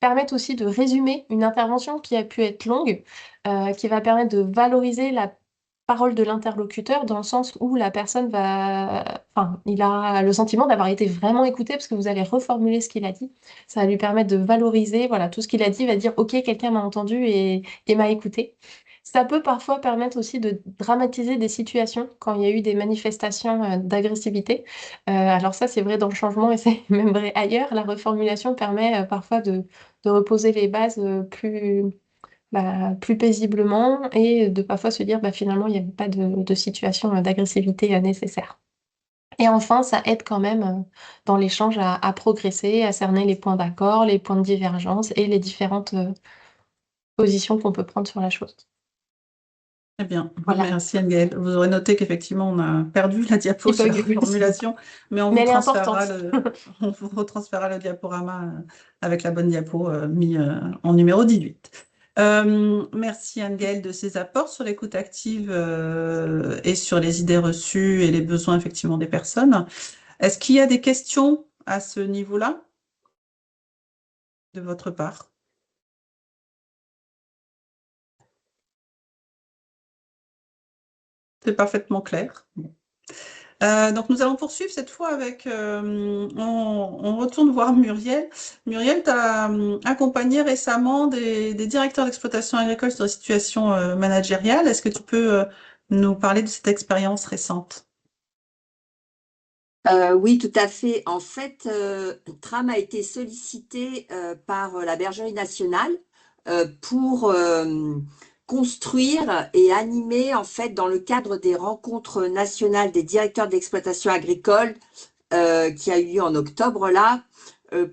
permettre aussi de résumer une intervention qui a pu être longue, qui va permettre de valoriser la parole de l'interlocuteur dans le sens où la personne enfin, il a le sentiment d'avoir été vraiment écouté parce que vous allez reformuler ce qu'il a dit. Ça va lui permettre de valoriser, voilà, tout ce qu'il a dit, il va dire, OK, quelqu'un m'a entendu et m'a écouté. Ça peut parfois permettre aussi de dramatiser des situations quand il y a eu des manifestations d'agressivité. Alors ça, c'est vrai dans le changement et c'est même vrai ailleurs. La reformulation permet parfois de reposer les bases plus paisiblement et de parfois se dire, bah, finalement, il n'y avait pas de situation d'agressivité nécessaire. Et enfin, ça aide quand même dans l'échange à progresser, à cerner les points d'accord, les points de divergence et les différentes positions qu'on peut prendre sur la chose. Très bien, Voilà, merci Anne-Gaëlle. Vous aurez noté qu'effectivement, on a perdu la diapo petit sur la bug, oui. formulation, mais Mais elle est importante. on vous retransférera le diaporama avec la bonne diapo mis en numéro 18. Merci Anne-Gaëlle de ses apports sur l'écoute active et sur les idées reçues et les besoins effectivement des personnes. Est-ce qu'il y a des questions à ce niveau-là de votre part? C'est parfaitement clair. Donc nous allons poursuivre cette fois avec, on retourne voir Muriel. Muriel, tu as accompagné récemment des directeurs d'exploitation agricole sur des situations managériales. Est-ce que tu peux nous parler de cette expérience récente? Oui, tout à fait. En fait, Tram a été sollicité par la Bergerie nationale pour construire et animer, en fait, dans le cadre des rencontres nationales des directeurs d'exploitation agricole qui a eu lieu en octobre, là,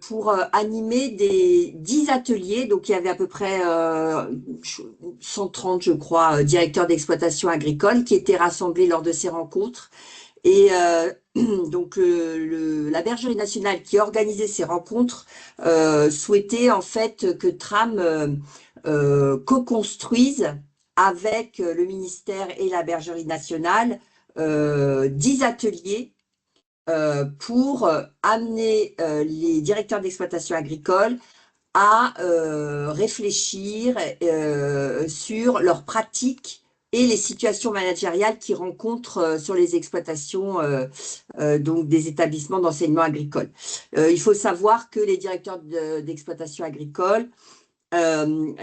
pour animer des 10 ateliers. Donc, il y avait à peu près 130, je crois, directeurs d'exploitation agricole qui étaient rassemblés lors de ces rencontres. Et donc, la Bergerie nationale qui organisait ces rencontres souhaitait en fait que Tram co-construise avec le ministère et la Bergerie nationale 10 ateliers pour amener les directeurs d'exploitation agricole à réfléchir sur leurs pratiques et les situations managériales qu'ils rencontrent sur les exploitations donc des établissements d'enseignement agricole. Il faut savoir que les directeurs d'exploitation agricole,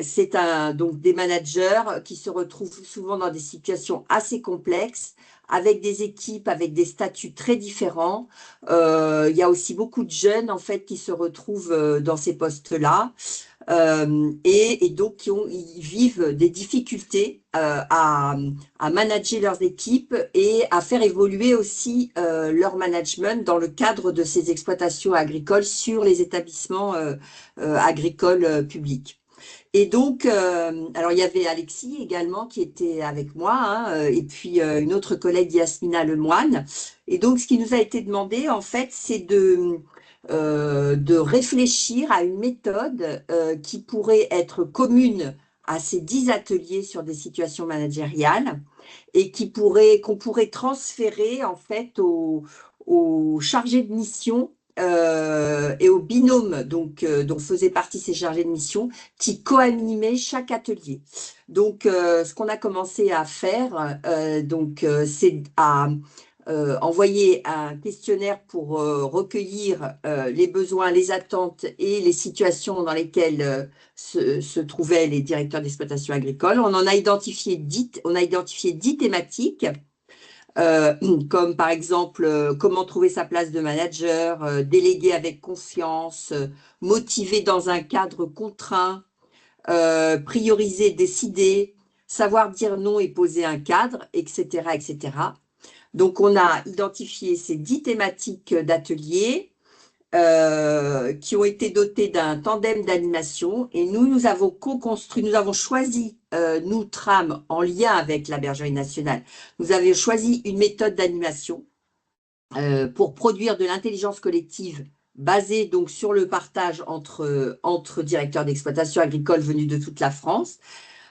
c'est donc des managers qui se retrouvent souvent dans des situations assez complexes, avec des équipes, avec des statuts très différents. Il y a aussi beaucoup de jeunes en fait qui se retrouvent dans ces postes-là. Et donc ils vivent des difficultés à manager leurs équipes et à faire évoluer aussi leur management dans le cadre de ces exploitations agricoles sur les établissements agricoles publics. Et donc, alors il y avait Alexis également qui était avec moi, hein, et puis une autre collègue, Yasmina Lemoine. Et donc, ce qui nous a été demandé, en fait, c'est de réfléchir à une méthode qui pourrait être commune à ces 10 ateliers sur des situations managériales et qu'on pourrait transférer en fait aux chargés de mission et aux binômes dont faisaient partie ces chargés de mission qui co-animaient chaque atelier. Donc, ce qu'on a commencé à faire, c'est à envoyé un questionnaire pour recueillir les besoins, les attentes et les situations dans lesquelles se trouvaient les directeurs d'exploitation agricole. On a identifié 10 thématiques, comme par exemple comment trouver sa place de manager, déléguer avec confiance, motiver dans un cadre contraint, prioriser, décider, savoir dire non et poser un cadre, etc., etc. Donc, on a identifié ces 10 thématiques d'ateliers qui ont été dotées d'un tandem d'animation et nous avons co-construit, nous avons choisi, nous, TRAM, en lien avec la Bergerie nationale, nous avions choisi une méthode d'animation pour produire de l'intelligence collective basée donc sur le partage entre directeurs d'exploitation agricole venus de toute la France.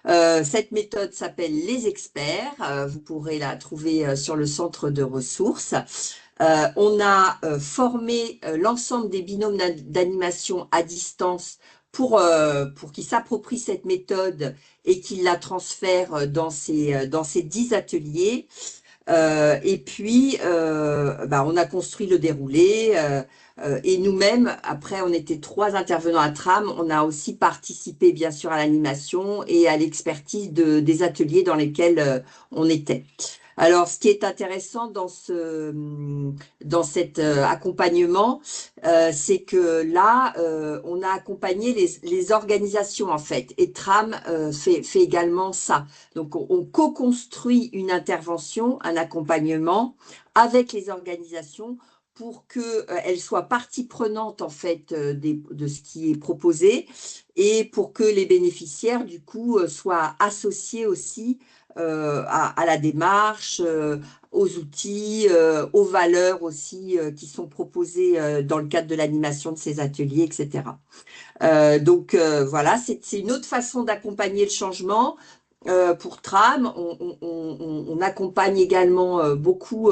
Cette méthode s'appelle les experts. Vous pourrez la trouver sur le centre de ressources. On a formé l'ensemble des binômes d'animation à distance pour qu'ils s'approprient cette méthode et qu'ils la transfèrent dans ces 10 ateliers. Et puis, on a construit le déroulé et nous-mêmes, après, on était 3 intervenants à TRAM, on a aussi participé bien sûr à l'animation et à l'expertise des ateliers dans lesquels on était. Alors, ce qui est intéressant dans cet accompagnement, c'est que là, on a accompagné les organisations en fait, et TRAM fait également ça. Donc, on co-construit une intervention, un accompagnement avec les organisations pour qu'elles soient partie prenante en fait de ce qui est proposé et pour que les bénéficiaires du coup soient associés aussi à la démarche, aux outils, aux valeurs aussi qui sont proposées dans le cadre de l'animation de ces ateliers, etc. Voilà, c'est une autre façon d'accompagner le changement. Pour TRAM, on accompagne également beaucoup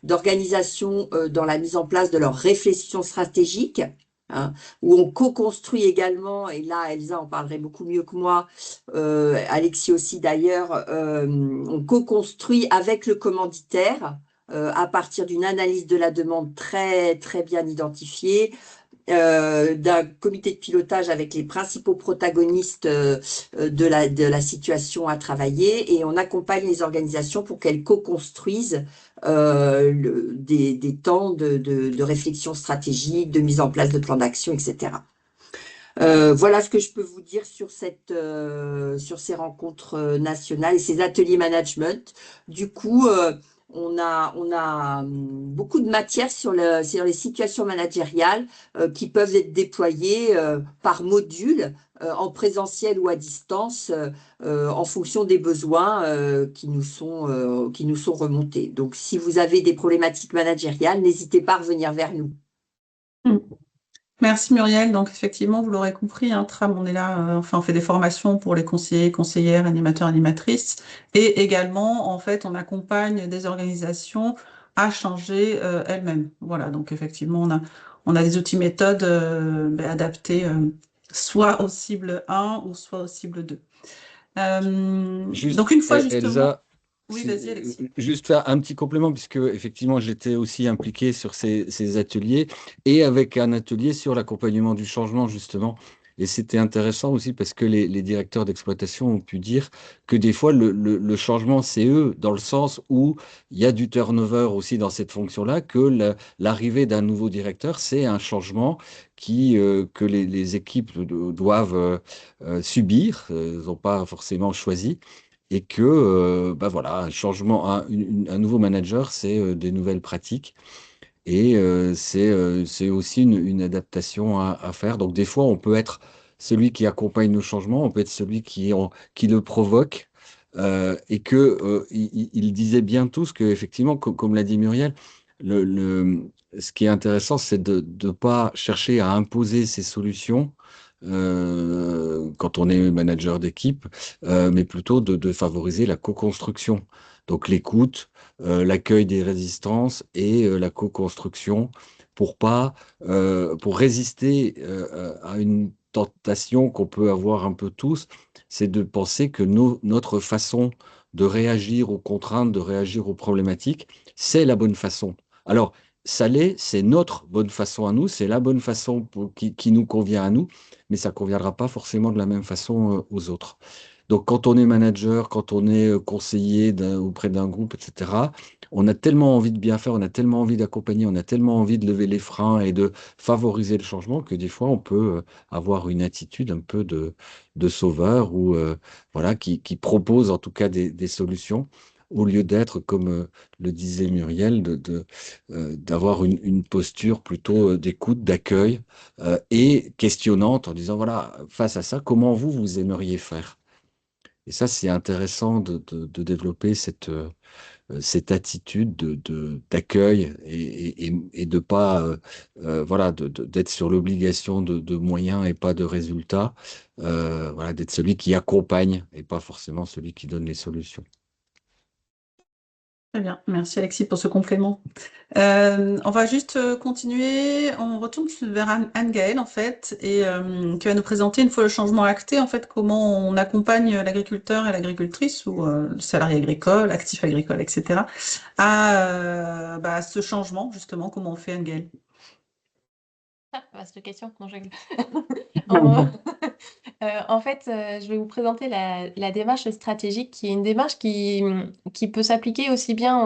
d'organisations dans la mise en place de leurs réflexions stratégiques, hein, où on co-construit également, et là Elsa en parlerait beaucoup mieux que moi, Alexis aussi d'ailleurs, on co-construit avec le commanditaire à partir d'une analyse de la demande très, très bien identifiée, d'un comité de pilotage avec les principaux protagonistes de la situation à travailler et on accompagne les organisations pour qu'elles co-construisent des temps de réflexion stratégique, de mise en place de plans d'action, etc. Voilà ce que je peux vous dire sur ces rencontres nationales et ces ateliers management. Du coup, on a beaucoup de matière sur les situations managériales qui peuvent être déployées par module en présentiel ou à distance en fonction des besoins qui nous sont remontés. Donc, si vous avez des problématiques managériales, n'hésitez pas à revenir vers nous. Merci Muriel. Donc effectivement, vous l'aurez compris, hein, TRAM, on est là, on fait des formations pour les conseillers, conseillères, animateurs, animatrices, et également, en fait, on accompagne des organisations à changer elles-mêmes. Voilà, donc effectivement, on a des outils méthodes adaptés soit au cible 1 ou soit au cible 2. Juste, Donc une fois justement... Elsa, Oui, vas-y Alexis. juste faire un petit complément, puisque effectivement, j'étais aussi impliqué sur ces ateliers et avec un atelier sur l'accompagnement du changement, justement. Et c'était intéressant aussi parce que les directeurs d'exploitation ont pu dire que des fois, le changement, c'est eux, dans le sens où il y a du turnover aussi dans cette fonction-là, que l'arrivée d'un nouveau directeur, c'est un changement que les équipes doivent subir, elles n'ont pas forcément choisi et que voilà, un changement, un nouveau manager, c'est des nouvelles pratiques et c'est aussi une adaptation à faire. Donc des fois, on peut être celui qui accompagne le changement, on peut être celui qui le provoque. Et que il disait bien tous que effectivement, comme l'a dit Muriel, ce qui est intéressant, c'est de ne pas chercher à imposer ses solutions quand on est manager d'équipe, mais plutôt de favoriser la co-construction. Donc l'écoute, l'accueil des résistances et la co-construction pour résister à une tentation qu'on peut avoir un peu tous, c'est de penser que notre façon de réagir aux contraintes, de réagir aux problématiques, c'est la bonne façon. Alors, ça l'est, c'est notre bonne façon à nous, c'est la bonne façon qui nous convient à nous, mais ça ne conviendra pas forcément de la même façon aux autres. Donc, quand on est manager, quand on est conseiller auprès d'un groupe, etc., on a tellement envie de bien faire, on a tellement envie d'accompagner, on a tellement envie de lever les freins et de favoriser le changement que des fois, on peut avoir une attitude un peu de sauveur ou voilà, qui propose en tout cas des solutions au lieu d'être, comme le disait Muriel, d'avoir une posture plutôt d'écoute, d'accueil et questionnante en disant, voilà, face à ça, comment vous aimeriez faire? Et ça, c'est intéressant de développer cette attitude d'accueil et de pas voilà d'être sur l'obligation de moyens et pas de résultats. Voilà, d'être celui qui accompagne et pas forcément celui qui donne les solutions. Très bien, merci Alexis pour ce complément. On va juste continuer, on retourne vers Anne-Gaëlle en fait, et qui va nous présenter une fois le changement acté, en fait, comment on accompagne l'agriculteur et l'agricultrice ou le salarié agricole, actif agricole, etc. à ce changement, justement, comment on fait Anne-Gaëlle. Vaste question. Non, je rigole. En, en fait, je vais vous présenter la démarche stratégique, qui est une démarche qui peut s'appliquer aussi bien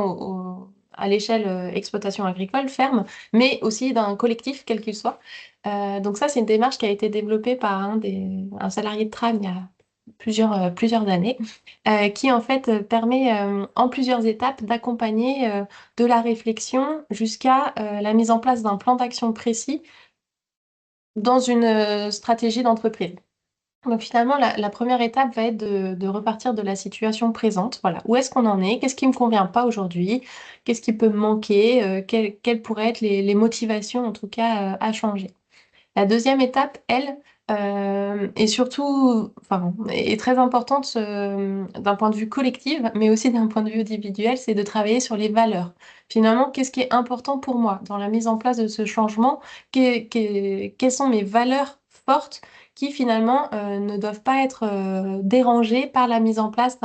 à l'échelle exploitation agricole, ferme, mais aussi d'un collectif, quel qu'il soit. Donc ça, c'est une démarche qui a été développée par un salarié de Trame il y a plusieurs années, qui en fait permet en plusieurs étapes d'accompagner de la réflexion jusqu'à la mise en place d'un plan d'action précis dans une stratégie d'entreprise. Donc finalement, la première étape va être de repartir de la situation présente. Voilà, où est-ce qu'on en est? Qu'est-ce qui ne me convient pas aujourd'hui? Qu'est-ce qui peut me manquer? Quelles pourraient être les motivations, en tout cas, à changer? La deuxième étape, elle, est surtout, enfin, est très importante d'un point de vue collectif, mais aussi d'un point de vue individuel, c'est de travailler sur les valeurs. Finalement, qu'est-ce qui est important pour moi dans la mise en place de ce changement? Quelles sont mes valeurs fortes qui finalement ne doivent pas être dérangées par la mise en place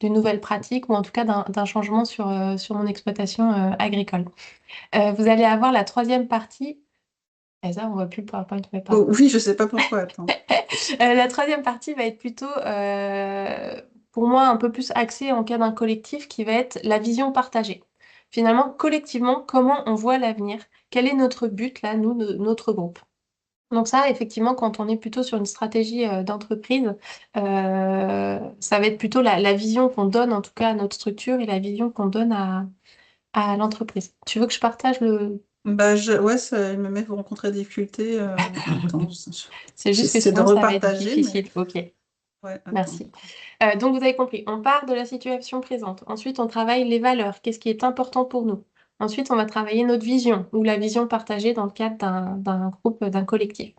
d'une nouvelle pratique ou en tout cas d'un changement sur mon exploitation agricole. Vous allez avoir la troisième partie. Et ça, on voit plus le PowerPoint, mais pas. Oh, oui, je sais pas pourquoi, attends. La troisième partie va être plutôt, pour moi, un peu plus axée en cas d'un collectif, qui va être la vision partagée. Finalement, collectivement, comment on voit l'avenir? Quel est notre but, là, nous, notre groupe? Donc ça, effectivement, quand on est plutôt sur une stratégie d'entreprise, ça va être plutôt la vision qu'on donne, en tout cas, à notre structure et la vision qu'on donne à l'entreprise. Tu veux que je partage le... Ouais, ça il me met vous rencontrer des difficultés. Attends, C'est juste que j'essaie de sinon, ça va être repartager, mais difficile. Ok, ouais, attends. merci. Donc, vous avez compris, on part de la situation présente. Ensuite, on travaille les valeurs. Qu'est-ce qui est important pour nous? Ensuite, on va travailler notre vision ou la vision partagée dans le cadre d'un groupe, d'un collectif.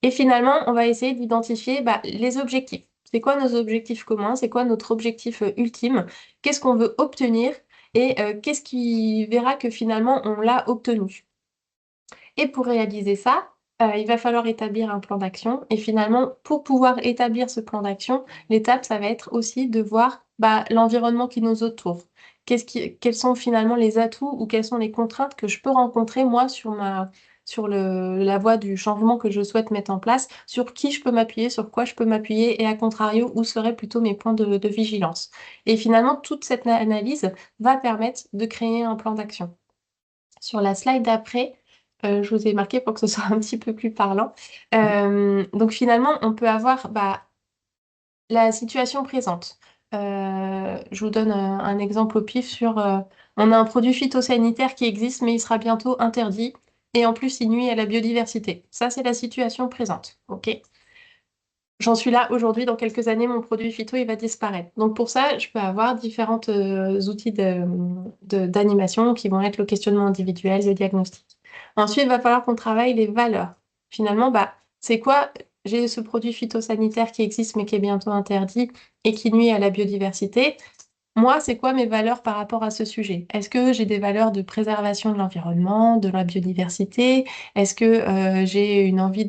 Et finalement, on va essayer d'identifier les objectifs. C'est quoi nos objectifs communs? C'est quoi notre objectif ultime? Qu'est-ce qu'on veut obtenir? Et qu'est-ce qui verra que finalement, on l'a obtenu? Et pour réaliser ça, il va falloir établir un plan d'action. Et finalement, pour pouvoir établir ce plan d'action, l'étape, ça va être aussi de voir l'environnement qui nous entoure. Quels sont finalement les atouts ou quelles sont les contraintes que je peux rencontrer moi sur la voie du changement que je souhaite mettre en place, sur qui je peux m'appuyer, sur quoi je peux m'appuyer et à contrario, où seraient plutôt mes points de vigilance. Et finalement, toute cette analyse va permettre de créer un plan d'action. Sur la slide d'après, je vous ai marqué pour que ce soit un petit peu plus parlant. Donc finalement, on peut avoir la situation présente. Je vous donne un exemple au pif sur on a un produit phytosanitaire qui existe, mais il sera bientôt interdit. Et en plus, il nuit à la biodiversité. Ça, c'est la situation présente. OK? J'en suis là aujourd'hui, dans quelques années, mon produit phyto, il va disparaître. Donc pour ça, je peux avoir différents outils d'animation qui vont être le questionnement individuel, le diagnostic. Ensuite, il va falloir qu'on travaille les valeurs. Finalement, c'est quoi? J'ai ce produit phytosanitaire qui existe mais qui est bientôt interdit et qui nuit à la biodiversité. Moi, c'est quoi mes valeurs par rapport à ce sujet? Est-ce que j'ai des valeurs de préservation de l'environnement, de la biodiversité? Est-ce que j'ai une envie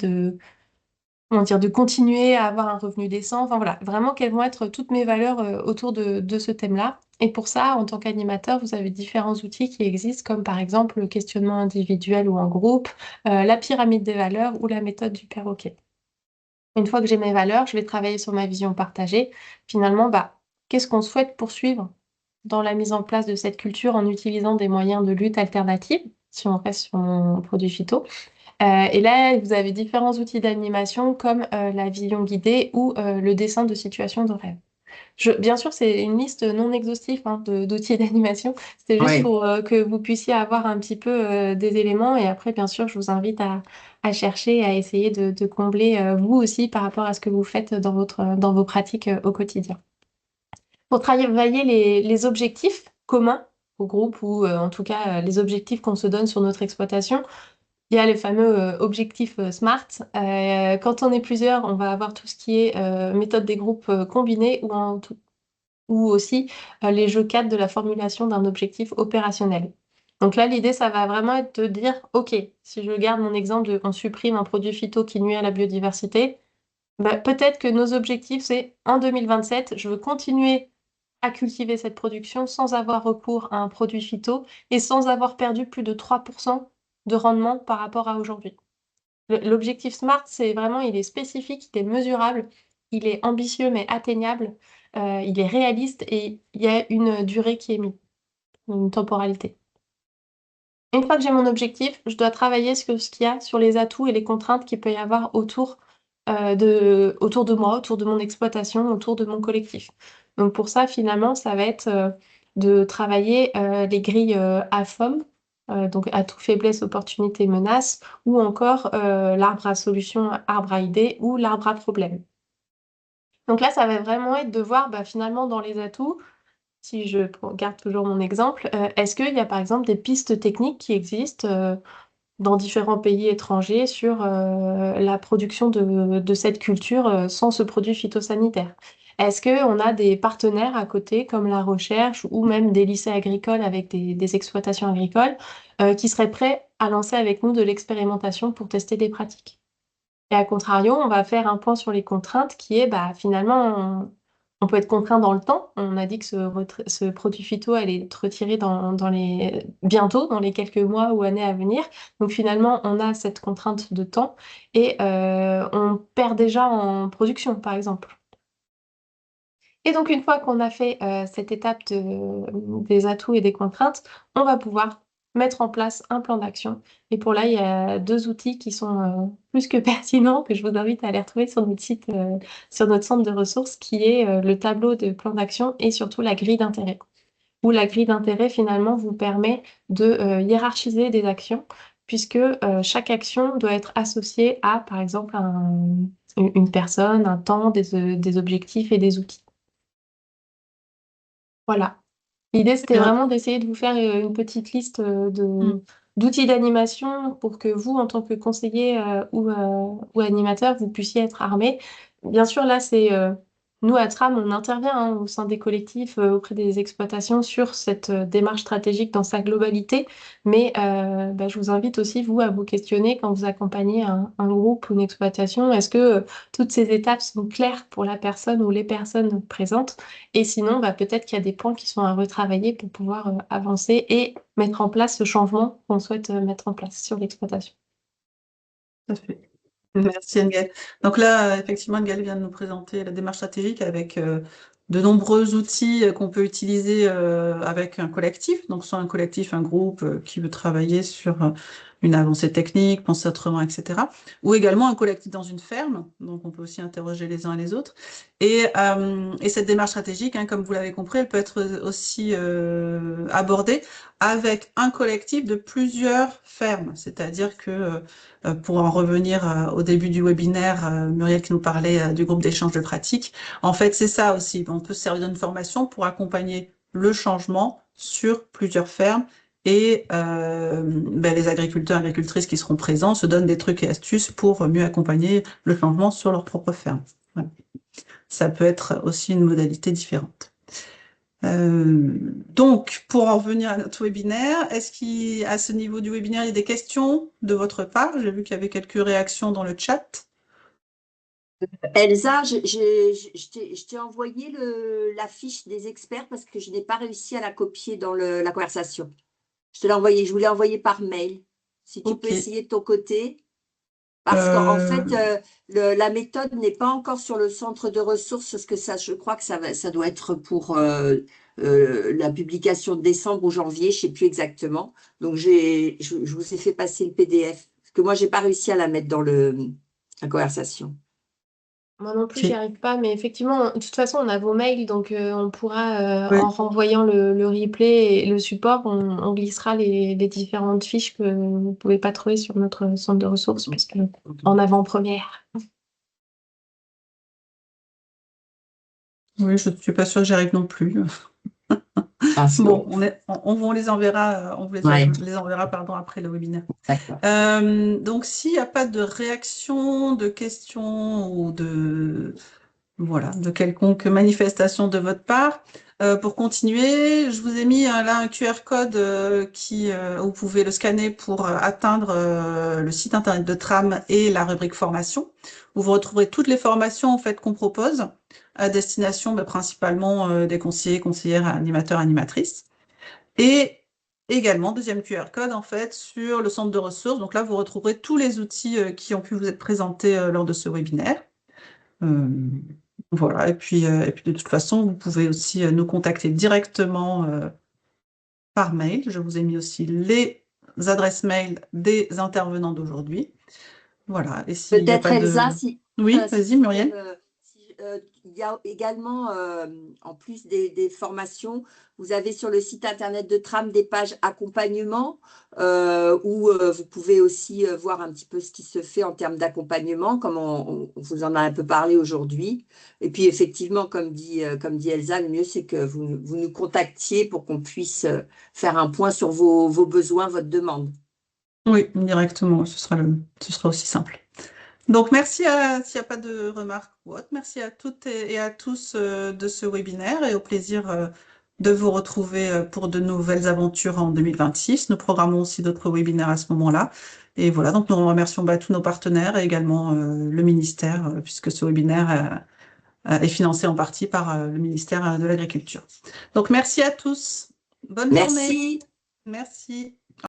comment dire, de continuer à avoir un revenu décent. Enfin voilà, vraiment quelles vont être toutes mes valeurs autour de ce thème-là. Et pour ça, en tant qu'animateur, vous avez différents outils qui existent, comme par exemple le questionnement individuel ou en groupe, la pyramide des valeurs ou la méthode du perroquet. Une fois que j'ai mes valeurs, je vais travailler sur ma vision partagée. Finalement, qu'est-ce qu'on souhaite poursuivre dans la mise en place de cette culture en utilisant des moyens de lutte alternatifs, si on reste sur mon produit phyto. Et là, vous avez différents outils d'animation comme la vision guidée ou le dessin de situations de rêve. Bien sûr, c'est une liste non exhaustive hein, d'outils d'animation. C'est juste Oui. pour que vous puissiez avoir un petit peu des éléments. Et après, bien sûr, je vous invite à chercher, à essayer de combler vous aussi par rapport à ce que vous faites dans vos pratiques au quotidien. Pour travailler les objectifs communs au groupe ou en tout cas les objectifs qu'on se donne sur notre exploitation, il y a les fameux objectifs SMART. Quand on est plusieurs, on va avoir tout ce qui est méthode des groupes combinés ou aussi les jeux cadres de la formulation d'un objectif opérationnel. Donc là, l'idée, ça va vraiment être de dire, OK, si je garde mon exemple de on supprime un produit phyto qui nuit à la biodiversité, peut-être que nos objectifs, c'est en 2027, je veux continuer à cultiver cette production sans avoir recours à un produit phyto et sans avoir perdu plus de 3% de rendement par rapport à aujourd'hui. L'objectif SMART, c'est vraiment, il est spécifique, il est mesurable, il est ambitieux mais atteignable, il est réaliste et il y a une durée qui est mise, une temporalité. Une fois que j'ai mon objectif, je dois travailler sur ce qu'il y a, sur les atouts et les contraintes qu'il peut y avoir autour de moi, autour de mon exploitation, autour de mon collectif. Donc pour ça, finalement, ça va être de travailler les grilles AFOM, donc atout, faiblesse, opportunité, menace, ou encore l'arbre à solution, arbre à idées ou l'arbre à problème. Donc là, ça va vraiment être de voir finalement dans les atouts, si je garde toujours mon exemple, est-ce qu'il y a par exemple des pistes techniques qui existent dans différents pays étrangers sur la production de cette culture sans ce produit phytosanitaire? Est-ce qu'on a des partenaires à côté, comme la recherche ou même des lycées agricoles avec des exploitations agricoles, qui seraient prêts à lancer avec nous de l'expérimentation pour tester des pratiques? Et à contrario, on va faire un point sur les contraintes qui est finalement, on peut être contraint dans le temps. On a dit que ce produit phyto allait être retiré bientôt, dans les quelques mois ou années à venir. Donc finalement, on a cette contrainte de temps et on perd déjà en production, par exemple. Et donc, une fois qu'on a fait cette étape des atouts et des contraintes, on va pouvoir mettre en place un plan d'action. Et pour là, il y a deux outils qui sont plus que pertinents, que je vous invite à aller retrouver sur notre site, sur notre centre de ressources, qui est le tableau de plan d'action et surtout la grille d'intérêt. Où la grille d'intérêt, finalement, vous permet de hiérarchiser des actions, puisque chaque action doit être associée à, par exemple, une personne, un temps, des objectifs et des outils. Voilà. L'idée, c'était Bien. vraiment d'essayer de vous faire une petite liste d'outils d'animation pour que vous, en tant que conseiller ou animateur, vous puissiez être armé. Bien sûr, là, c'est nous, à Tram, on intervient au sein des collectifs, auprès des exploitations sur cette démarche stratégique dans sa globalité. Mais je vous invite aussi, vous, à vous questionner quand vous accompagnez un groupe ou une exploitation. Est-ce que toutes ces étapes sont claires pour la personne ou les personnes présentes? Et sinon, peut-être qu'il y a des points qui sont à retravailler pour pouvoir avancer et mettre en place ce changement qu'on souhaite mettre en place sur l'exploitation. Tout à fait. Merci Engel. Donc là, effectivement, Engel vient de nous présenter la démarche stratégique avec de nombreux outils qu'on peut utiliser avec un collectif, donc soit un collectif, un groupe qui veut travailler sur une avancée technique, penser autrement, etc. Ou également un collectif dans une ferme, donc on peut aussi interroger les uns et les autres. Et cette démarche stratégique, hein, comme vous l'avez compris, elle peut être aussi abordée avec un collectif de plusieurs fermes, c'est-à-dire que pour en revenir au début du webinaire, Muriel qui nous parlait du groupe d'échange de pratiques. En fait, c'est ça aussi. On peut se servir d'une formation pour accompagner le changement sur plusieurs fermes et les agriculteurs et agricultrices qui seront présents se donnent des trucs et astuces pour mieux accompagner le changement sur leur propre ferme. Voilà. Ça peut être aussi une modalité différente. Donc, pour en revenir à notre webinaire, est-ce qu'à ce niveau du webinaire, il y a des questions de votre part? J'ai vu qu'il y avait quelques réactions dans le chat. Elsa, je t'ai envoyé la fiche des experts parce que je n'ai pas réussi à la copier dans la conversation. Je te l'ai envoyé, je vous l'ai envoyé par mail. Si tu peux Ok. essayer de ton côté. Parce qu'en Euh, fait, la méthode n'est pas encore sur le centre de ressources, parce que ça, je crois que ça doit être pour la publication de décembre ou janvier, je ne sais plus exactement. Donc, je vous ai fait passer le PDF, parce que moi, j'ai pas réussi à la mettre dans la conversation. Moi non plus, j'y ok. arrive pas, mais effectivement, de toute façon, on a vos mails, donc on pourra, en Oui. renvoyant le replay et le support, on glissera les différentes fiches que vous ne pouvez pas trouver sur notre centre de ressources, parce que en avant-première. Oui, je ne suis pas sûre que j'y arrive non plus. Ah, Bon, bon. on les enverra, on vous Ouais, les enverra, pardon, après le webinaire. d'accord. Donc, s'il n'y a pas de réaction, de questions ou voilà, de quelconque manifestation de votre part, pour continuer, je vous ai mis là un QR code où vous pouvez le scanner pour atteindre le site internet de Tram et la rubrique formation, où vous retrouverez toutes les formations en fait qu'on propose à destination principalement des conseillers, conseillères, animateurs, animatrices. Et également, deuxième QR code, en fait, sur le centre de ressources. Donc là, vous retrouverez tous les outils qui ont pu vous être présentés lors de ce webinaire. Euh, voilà. Et puis, de toute façon, vous pouvez aussi nous contacter directement par mail. Je vous ai mis aussi les adresses mail des intervenants d'aujourd'hui. Voilà. Et s'il n'y a Peut-être pas Elsa, de... Oui, si vas-y, tu peux Muriel. il y a également, en plus des formations, vous avez sur le site internet de Tram des pages accompagnement où vous pouvez aussi voir un petit peu ce qui se fait en termes d'accompagnement, comme on vous en a un peu parlé aujourd'hui. Et puis effectivement, comme dit Elsa, le mieux c'est que vous nous contactiez pour qu'on puisse faire un point sur vos besoins, votre demande. Oui, directement. Ce sera aussi simple. Donc, s'il n'y a pas de remarques ou autres, merci à toutes et à tous de ce webinaire et au plaisir de vous retrouver pour de nouvelles aventures en 2026. Nous programmons aussi d'autres webinaires à ce moment-là. Et voilà, donc nous remercions tous nos partenaires et également le ministère, puisque ce webinaire est financé en partie par le ministère de l'Agriculture. Donc, merci à tous. Bonne journée. Merci. Merci.